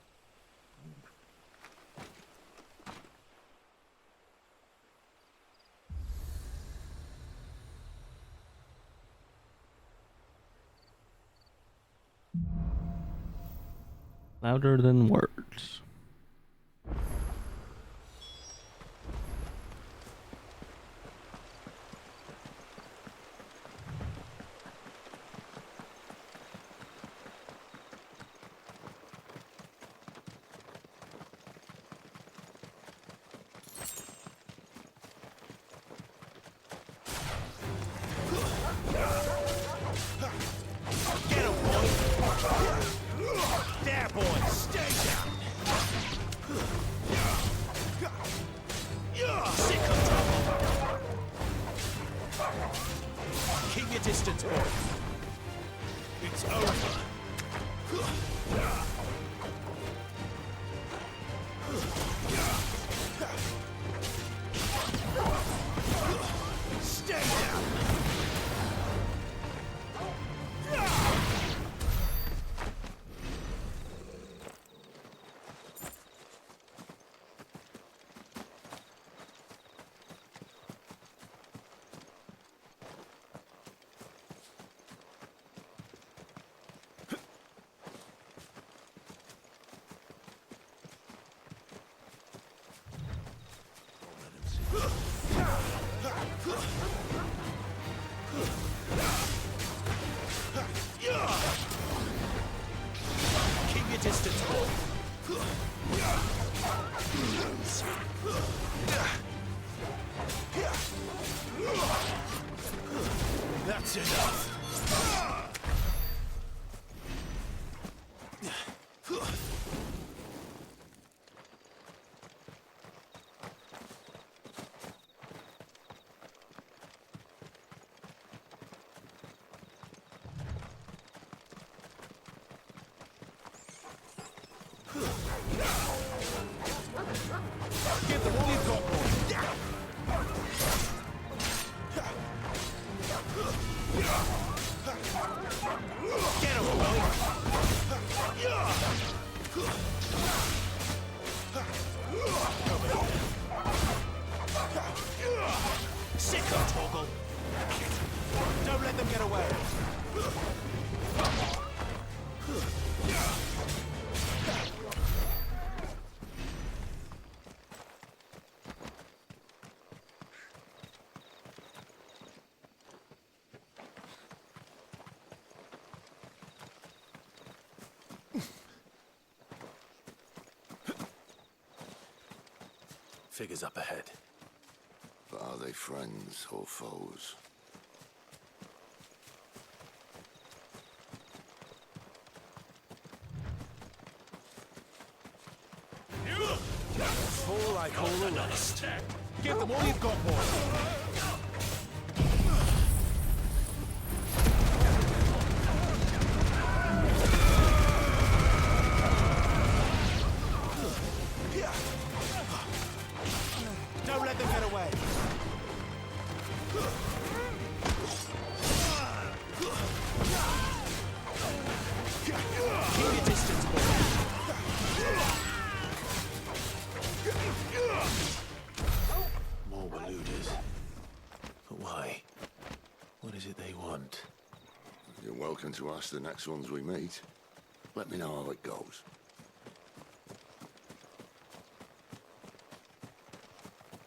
Louder than words. Get him, boy! There, boy! Stay down! Sick of trouble! Keep your distance, boy! It's over! Stay down! Keep your distance, boy. That's enough. Give them all you've got, boy. Get him, boy. Sick of Torgal. Don't let them get away. Figures up ahead. But are they friends or foes? Fall like all the rest. Give them all you've got, boy. Don't let them get away. Keep your distance, boy. More Waluders. But why? What is it they want? You're welcome to ask the next ones we meet. Let me know how it goes.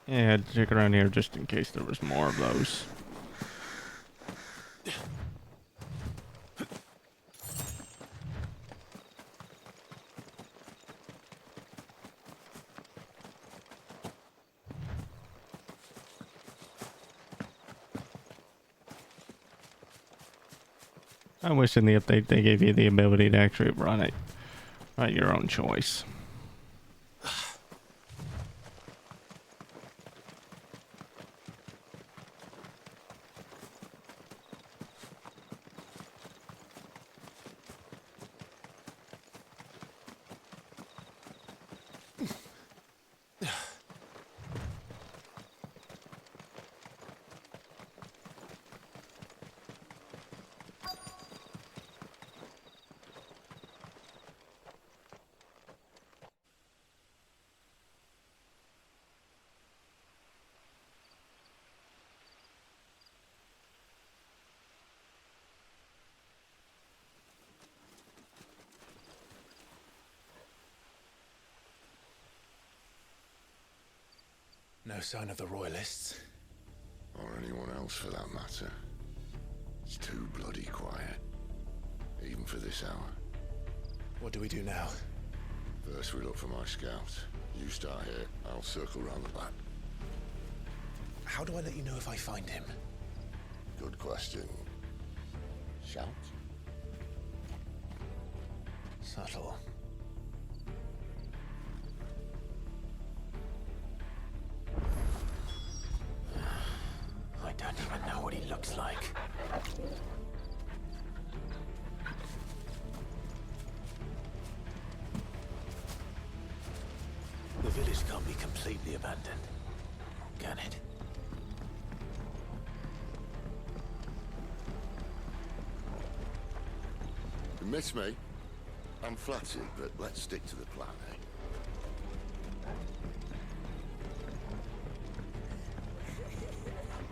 Yeah, I had to check around here just in case there was more of those. I wish in the update they gave you the ability to actually run it at your own choice. No sign of the Royalists. Or anyone else for that matter. It's too bloody quiet. Even for this hour. What do we do now? First we look for my scouts. You start here, I'll circle round the back. How do I let you know if I find him? Good question. Shout? Subtle. I don't even know what he looks like. The village can't be completely abandoned, can it? You miss me? I'm flattered, but let's stick to the plan, eh?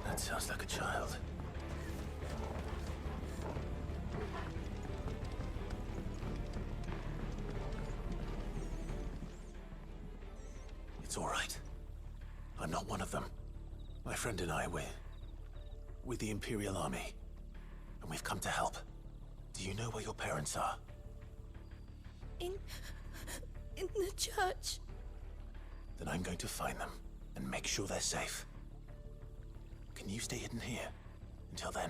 That sounds like a child. It's all right. I'm not one of them. My friend and I, we're with the Imperial Army. And we've come to help. Do you know where your parents are? In the church. Then I'm going to find them and make sure they're safe. Can you stay hidden here until then?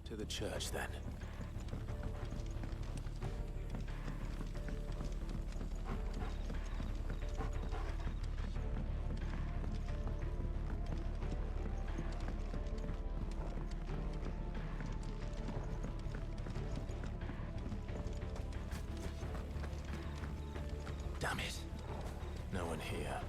To the church, then. Damn it. No one here.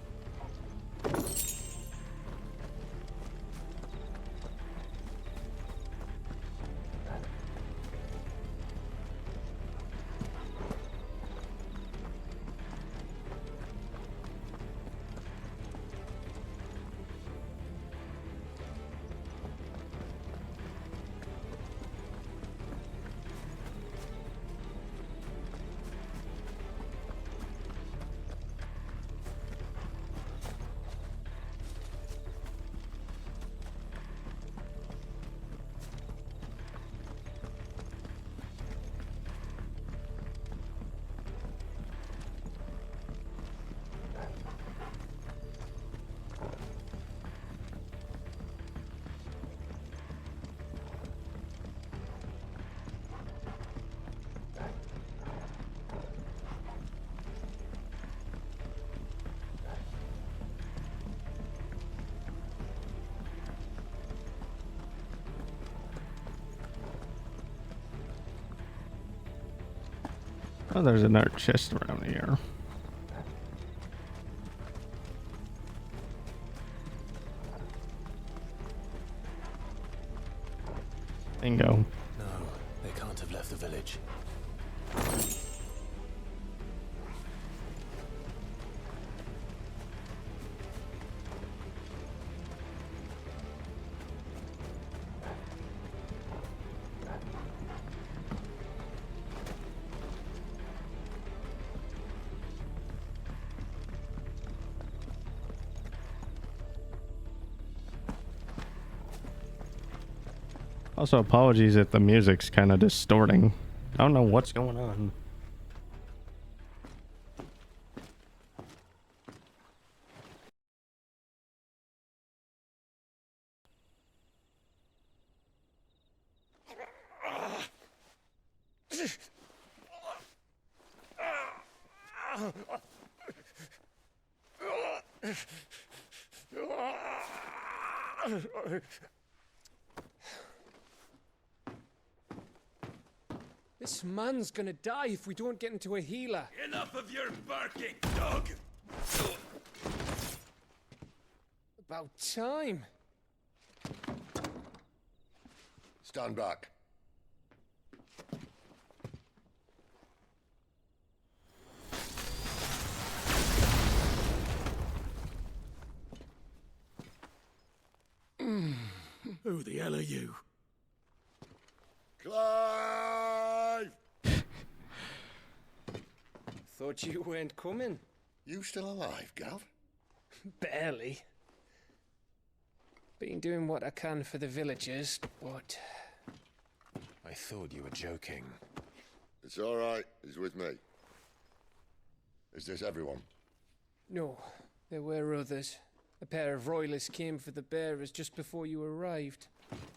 Oh, there's another chest around here. Bingo. No, they can't have left the village. Also, apologies if the music's kind of distorting. I don't know what's going on. This man's gonna die if we don't get into a healer. Enough of your barking, dog! About time. Stand back. Who the hell are you? Clive! Thought you weren't coming. You still alive, Gav? Barely. Been doing what I can for the villagers, but... I thought you were joking. It's all right. He's with me. Is this everyone? No, there were others. A pair of royalists came for the bearers just before you arrived.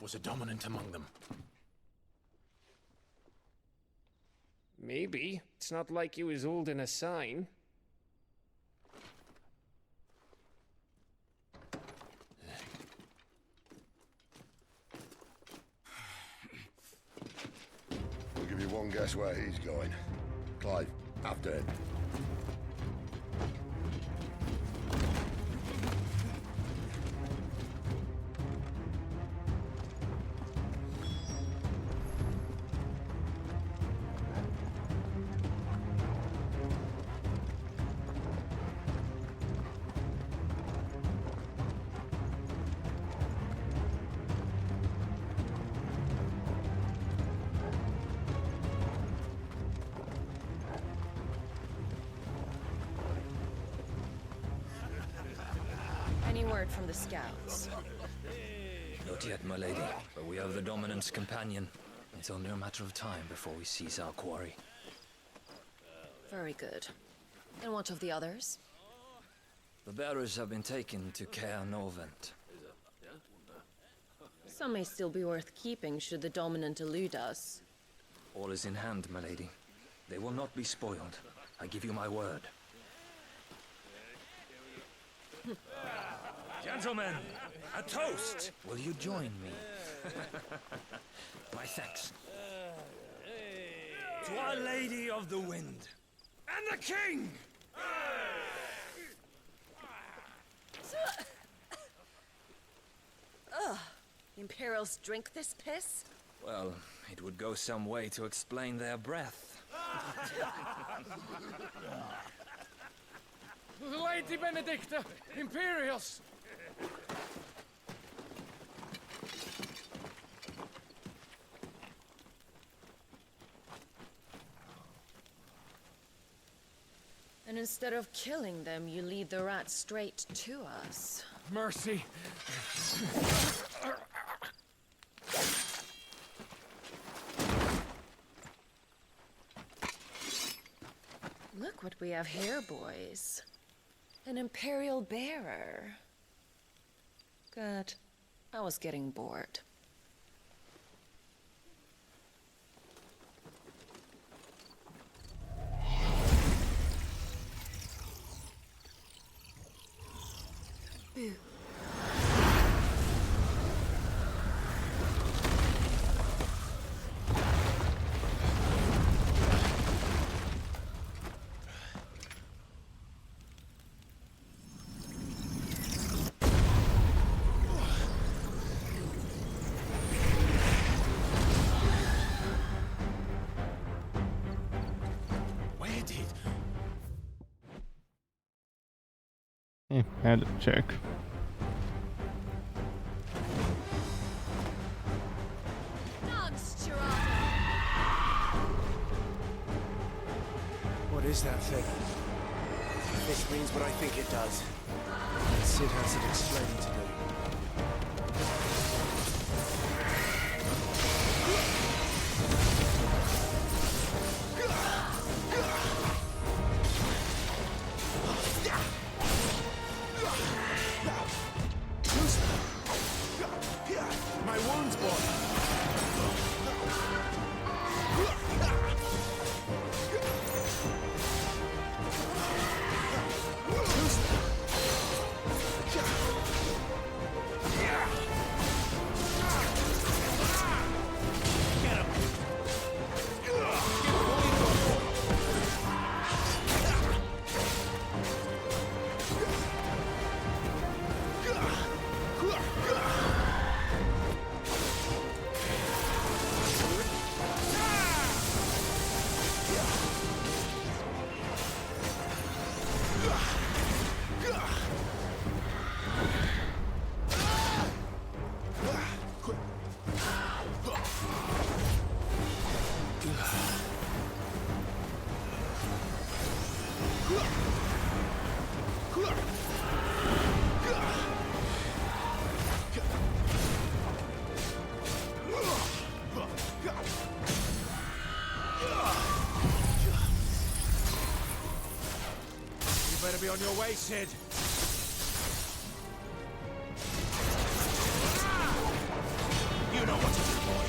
Was a dominant among them? Maybe. It's not like he was holding a sign. We'll give you one guess where he's going. Clive, after him. Any word from the scouts? Not yet, my lady, but we have the Dominant's companion. It's only a matter of time before we seize our quarry. Very good. And what of the others? The bearers have been taken to Caer Norvent. Some may still be worth keeping should the Dominant elude us. All is in hand, my lady. They will not be spoiled. I give you my word. Gentlemen, a toast! Will you join me? My thanks. To Our Lady of the Wind. And the King! Ugh. Imperials drink this piss? Well, it would go some way to explain their breath. Lady Benedicta! Imperials! And instead of killing them, you lead the rats straight to us. Mercy! Look what we have here, boys. An Imperial bearer. Good. I was getting bored. Boo. Had to check. What is that thing? This means what I think it does. Sid has some explaining to do. My wound's boy. Better be on your way, Sid. You know what to do, boy.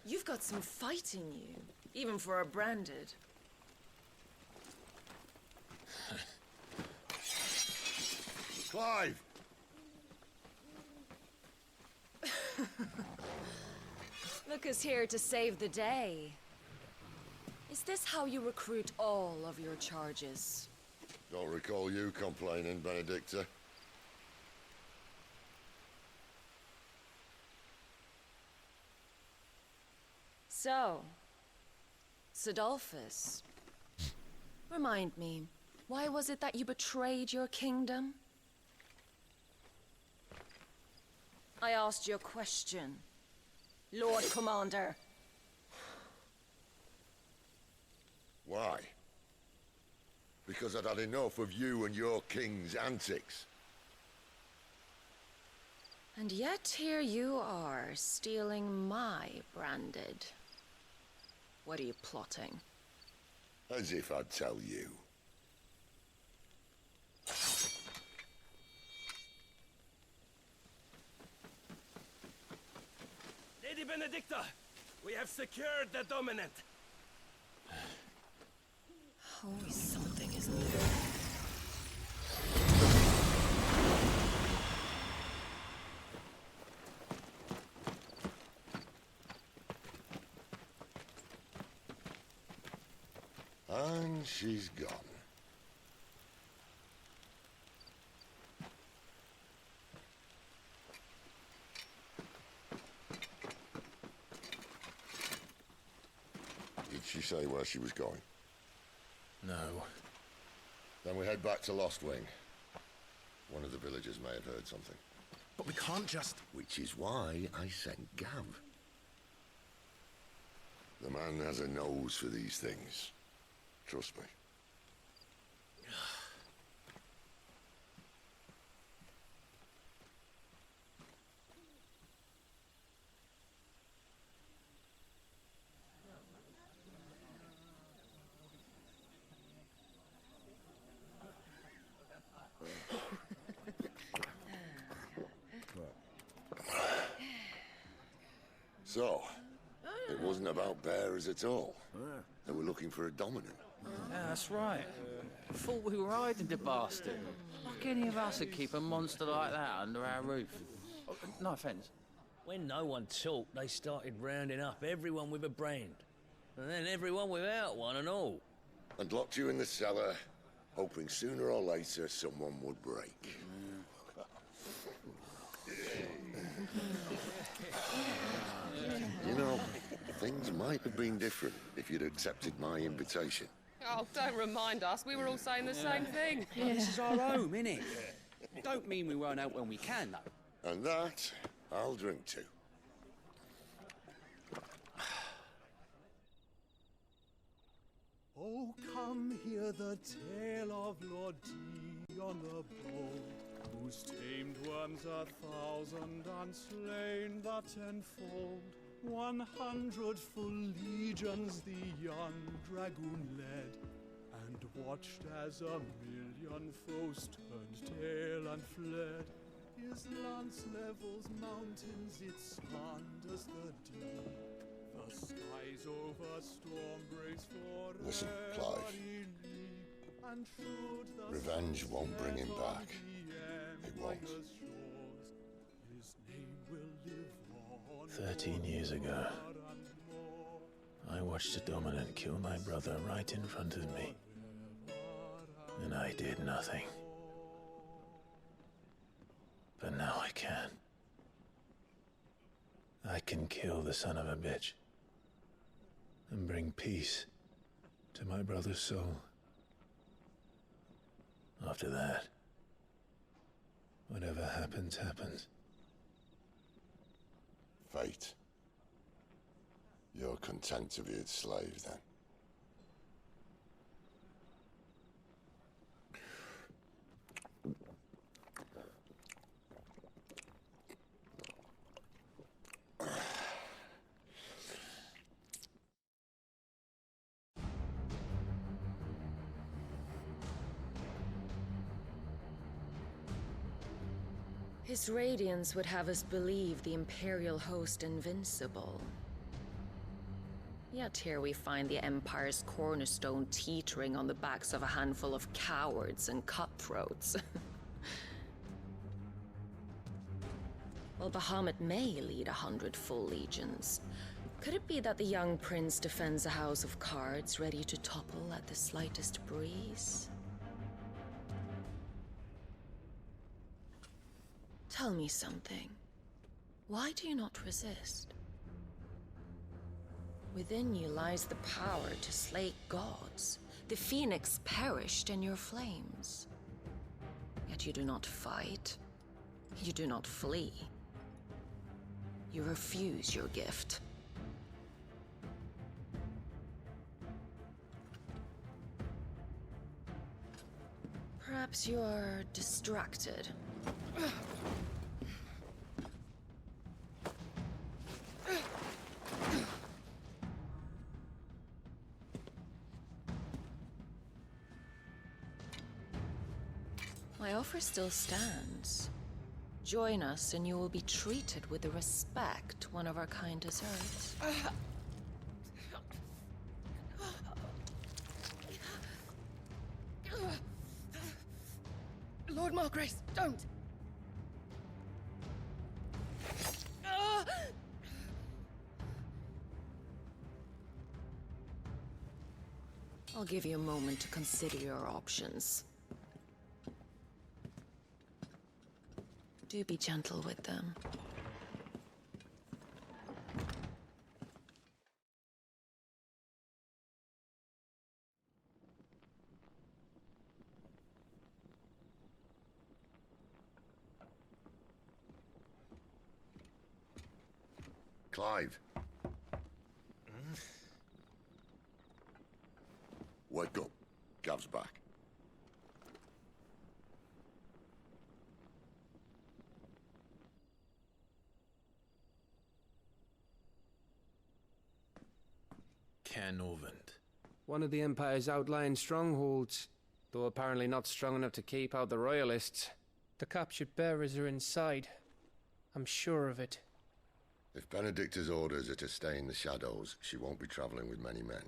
You've got some fight in you, even for a branded. Clive! Look who's here to save the day. Is this how you recruit all of your charges? Don't recall you complaining, Benedicta. So, Sidolphus, remind me, why was it that you betrayed your kingdom? I asked you a question, Lord Commander. Why? Because I'd had enough of you and your king's antics. And yet here you are, stealing my branded. What are you plotting? As if I'd tell you. Lady Benedicta, we have secured the Dominant. Always something, isn't there? And she's gone. Did she say where she was going? No. Then we head back to Lost Wing. One of the villagers may have heard something. But we can't just... Which is why I sent Gav. The man has a nose for these things. Trust me. So, it wasn't about bearers at all. They were looking for a dominant. Yeah, that's right. Thought we were hiding the bastard. Like any of us would keep a monster like that under our roof. No offence. When no one talked, they started rounding up everyone with a brand. And then everyone without one and all. And locked you in the cellar, hoping sooner or later someone would break. You know, things might have been different if you'd accepted my invitation. Oh, don't remind us. We were all saying the same thing. This is our home, innit? Don't mean we won't out when we can, though. And that, I'll drink to. Oh, come hear the tale of Lord Dion the Bold, who's tamed worms 1,000 and slain the 10-fold. 100 full legions the young dragoon led, and watched as 1,000,000 foes turned tail and fled. His lance levels mountains, it slanders the deep. The skies over storm breaks forever. Listen, Clive. Revenge won't bring him back. It won't. 13 years ago, I watched a dominant kill my brother right in front of me. And I did nothing. But now I can. I can kill the son of a bitch and bring peace to my brother's soul. After that, whatever happens, happens. Fate. You're content to be its slave, then? His radiance would have us believe the Imperial host invincible. Yet here we find the Empire's cornerstone teetering on the backs of a handful of cowards and cutthroats. While Bahamut may lead 100 full legions, could it be that the young prince defends a house of cards ready to topple at the slightest breeze? Tell me something. Why do you not resist? Within you lies the power to slay gods. The phoenix perished in your flames. Yet you do not fight. You do not flee. You refuse your gift. Perhaps you are distracted. My offer still stands. Join us and you will be treated with the respect one of our kind deserves. Lord Margrace, don't! I'll give you a moment to consider your options. Do be gentle with them. Clive. Wake up. Gav's back. Canovant. One of the Empire's outlying strongholds, though apparently not strong enough to keep out the Royalists. The captured bearers are inside. I'm sure of it. If Benedicta's orders are to stay in the shadows, she won't be traveling with many men.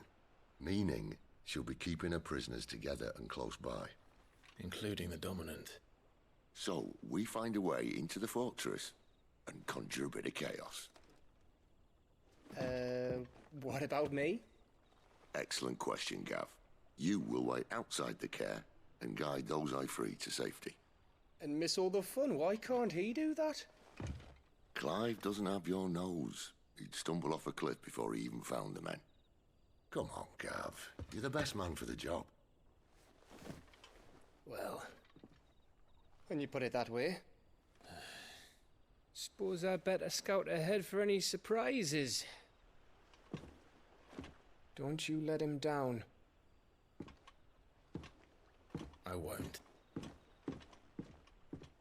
Meaning, she'll be keeping her prisoners together and close by. Including the Dominant. So, we find a way into the fortress and conjure a bit of chaos. What about me? Excellent question, Gav. You will wait outside the care and guide those I free to safety. And miss all the fun. Why can't he do that? Clive doesn't have your nose. He'd stumble off a cliff before he even found the men. Come on, Gav. You're the best man for the job. Well, when you put it that way. Suppose I better scout ahead for any surprises. Don't you let him down. I won't.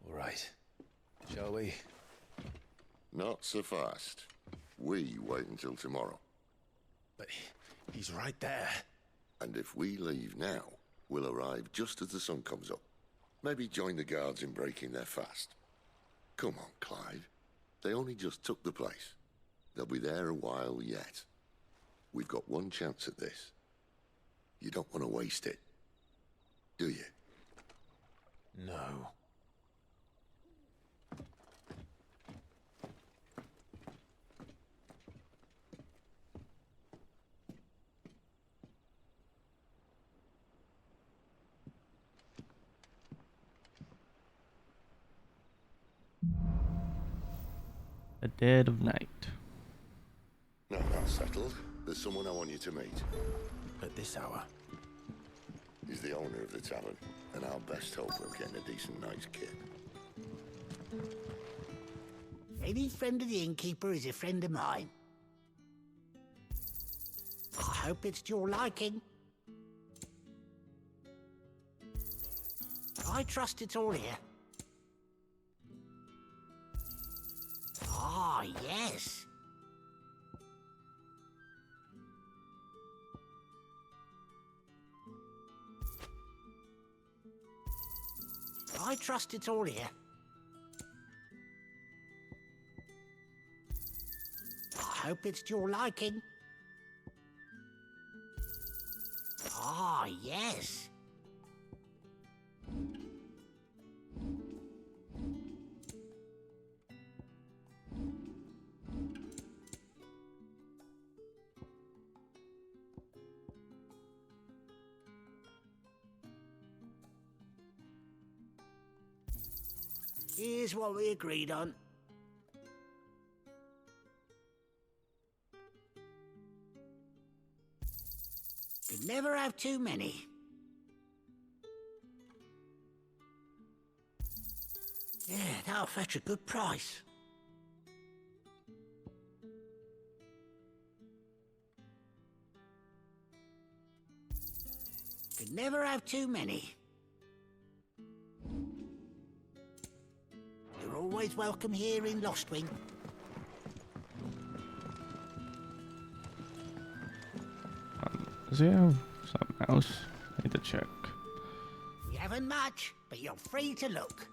All right. Shall we? Not so fast. We wait until tomorrow. But he's right there. And if we leave now, we'll arrive just as the sun comes up. Maybe join the guards in breaking their fast. Come on, Clive. They only just took the place. They'll be there a while yet. We've got one chance at this. You don't want to waste it, do you? No. The dead of night. No, not settled. There's someone I want you to meet. At this hour? He's the owner of the tavern, and our best hope of getting a decent night's kip. Any friend of the innkeeper is a friend of mine. I hope it's to your liking. I trust it's all here. Ah, yes. I trust it's all here. I hope it's to your liking. Ah, yes. Here's what we agreed on. Could never have too many. Yeah, that'll fetch a good price. Could never have too many. You're always welcome here in Lostwing. Does he have something else? I need to check. We haven't much, but you're free to look.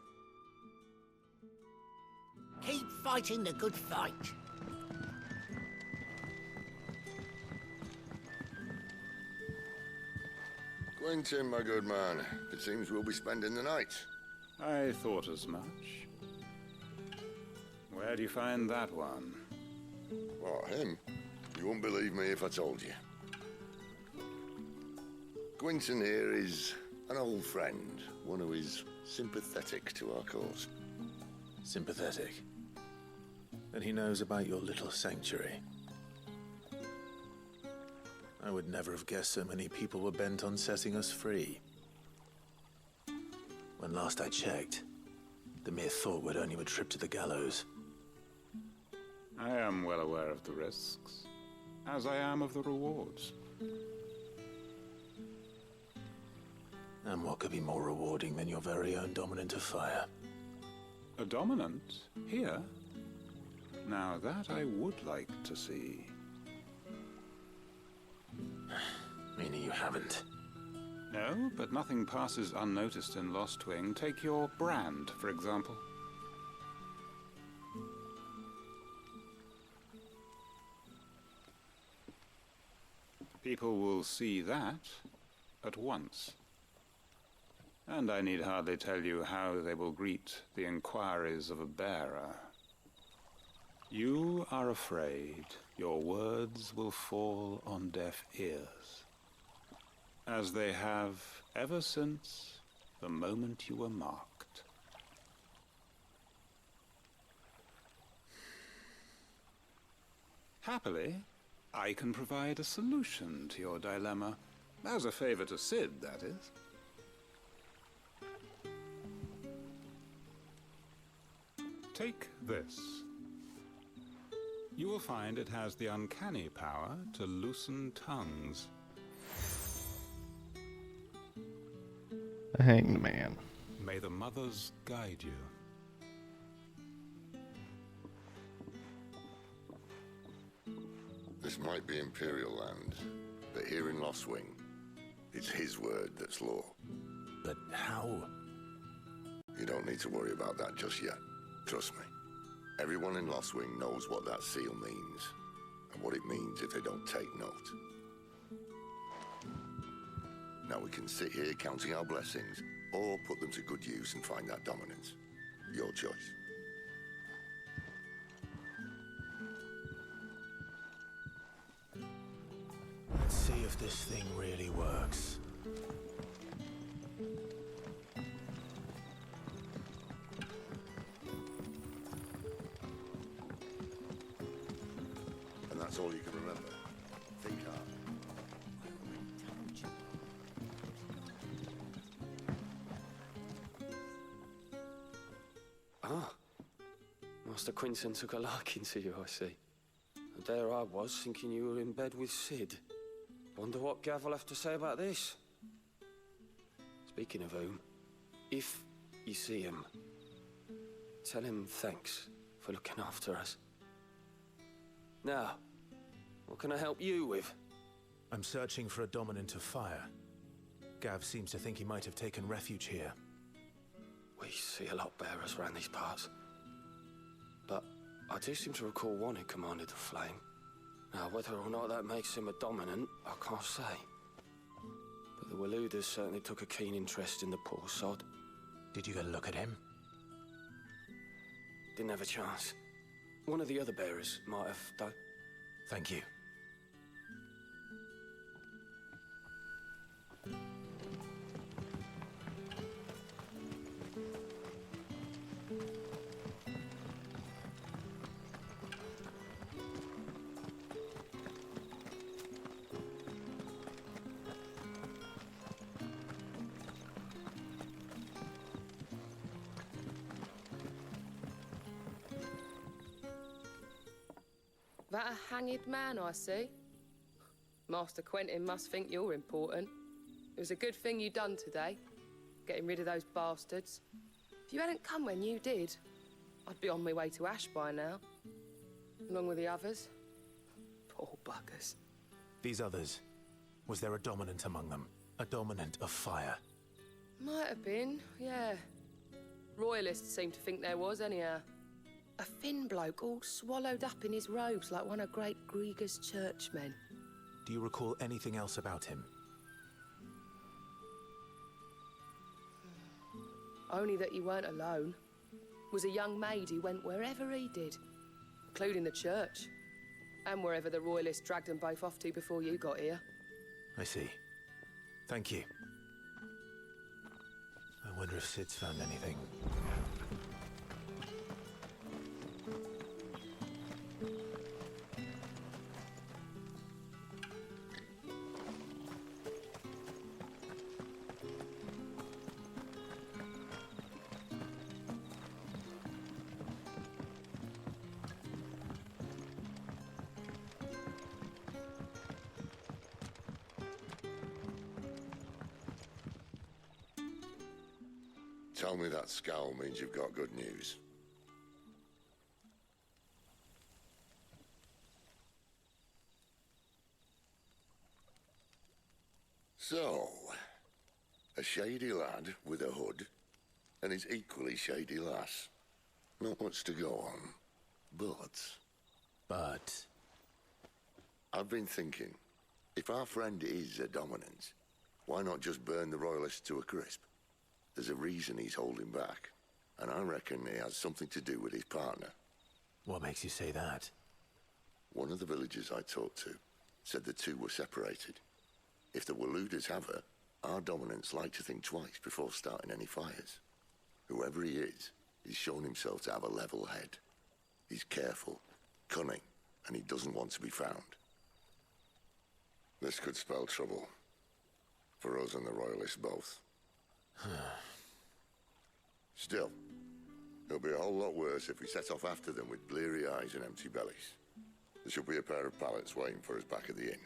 Keep fighting the good fight. Quentin, my good man, it seems we'll be spending the night. I thought as much. Where do you find that one? What, him? You wouldn't believe me if I told you. Quentin here is an old friend, one who is sympathetic to our cause. Sympathetic? Then he knows about your little sanctuary. I would never have guessed so many people were bent on setting us free. When last I checked, the mere thought would earn you a trip to the gallows. I am well aware of the risks, as I am of the rewards. And what could be more rewarding than your very own Dominant of Fire? A Dominant? Here? Now that I would like to see. Meaning you haven't? No, but nothing passes unnoticed in Lostwing. Take your brand, for example. People will see that at once. And I need hardly tell you how they will greet the inquiries of a bearer. You are afraid your words will fall on deaf ears, as they have ever since the moment you were marked. Happily, I can provide a solution to your dilemma. As a favor to Cid, that is. Take this. You will find it has the uncanny power to loosen tongues. The Hanged Man. May the mothers guide you. This might be Imperial land, but here in Lostwing, it's his word that's law. But how? You don't need to worry about that just yet. Trust me. Everyone in Lostwing knows what that seal means, and what it means if they don't take note. Now we can sit here counting our blessings, or put them to good use and find that dominance. Your choice. Let's see if this thing really works. And that's all you can remember. Think hard. Ah, Master Quinton took a liking to you, I see. And there I was, thinking you were in bed with Cid. Wonder what Gav will have to say about this. Speaking of whom, if you see him, tell him thanks for looking after us. Now, what can I help you with? I'm searching for a dominant of fire. Gav seems to think he might have taken refuge here. We see a lot bearers around these parts. But I do seem to recall one who commanded the flame. Now, whether or not that makes him a dominant, I can't say. But the Waluders certainly took a keen interest in the poor sod. Did you get a look at him? Didn't have a chance. One of the other bearers might have, though. Thank you. That a hanged man, I see. Master Quentin must think you're important. It was a good thing you done today, getting rid of those bastards. If you hadn't come when you did, I'd be on my way to Ash by now, along with the others. Poor buggers. These others, was there a dominant among them? A dominant of fire? Might have been, yeah. Royalists seem to think there was, anyhow. A thin bloke all swallowed up in his robes like one of Great Grieger's churchmen. Do you recall anything else about him? Only that he weren't alone. Was a young maid who went wherever he did, including the church, and wherever the Royalists dragged them both off to before you got here. I see. Thank you. I wonder if Cid's found anything. Tell me that scowl means you've got good news. So, a shady lad with a hood, and his equally shady lass. Not much to go on, but... But... I've been thinking, If our friend is a dominant, why not just burn the Royalists to a crisp? There's a reason he's holding back, and I reckon it has something to do with his partner. What makes you say that? One of the villagers I talked to said the two were separated. If the Waluders have her, our dominants like to think twice before starting any fires. Whoever he is, he's shown himself to have a level head. He's careful, cunning, and he doesn't want to be found. This could spell trouble. For us and the Royalists both. Still, it'll be a whole lot worse if we set off after them with bleary eyes and empty bellies. There should be a pair of pallets waiting for us back at the inn.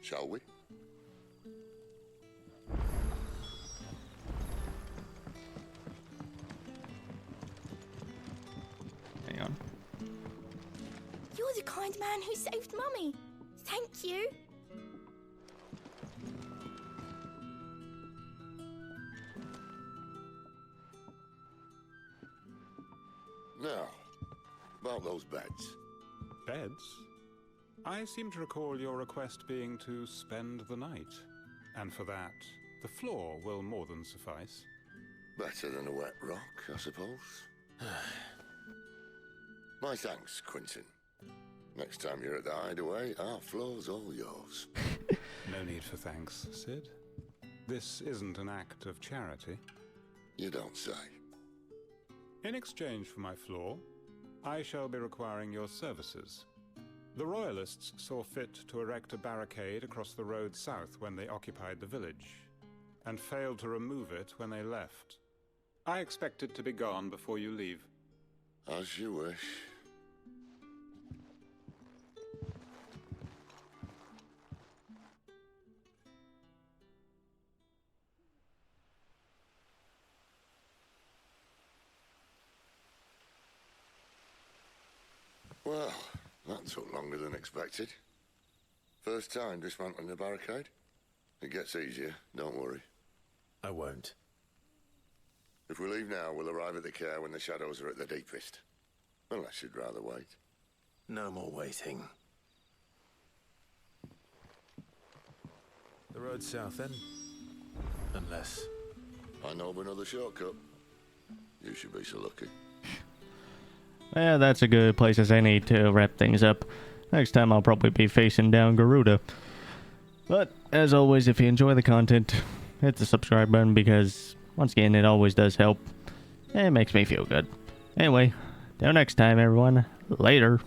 Shall we? Hang on. You're the kind man who saved Mummy. Thank you. Now, about those beds. Beds? I seem to recall your request being to spend the night. And for that, the floor will more than suffice. Better than a wet rock, I suppose. My thanks, Quentin. Next time you're at the Hideaway, our floor's all yours. No need for thanks, Sid. This isn't an act of charity. You don't say. In exchange for my floor, I shall be requiring your services. The Royalists saw fit to erect a barricade across the road south when they occupied the village, and failed to remove it when they left. I expect it to be gone before you leave. As you wish. Well, that took longer than expected. First time dismantling the barricade? It gets easier, don't worry. I won't. If we leave now, we'll arrive at the care when the shadows are at their deepest. Unless you'd rather wait. No more waiting. The road south, then? Unless... I know of another shortcut. You should be so lucky. Yeah, that's a good place as any to wrap things up. Next time I'll probably be facing down Garuda. But, as always, if you enjoy the content, hit the subscribe button because, once again, it always does help. And it makes me feel good. Anyway, till next time, everyone. Later.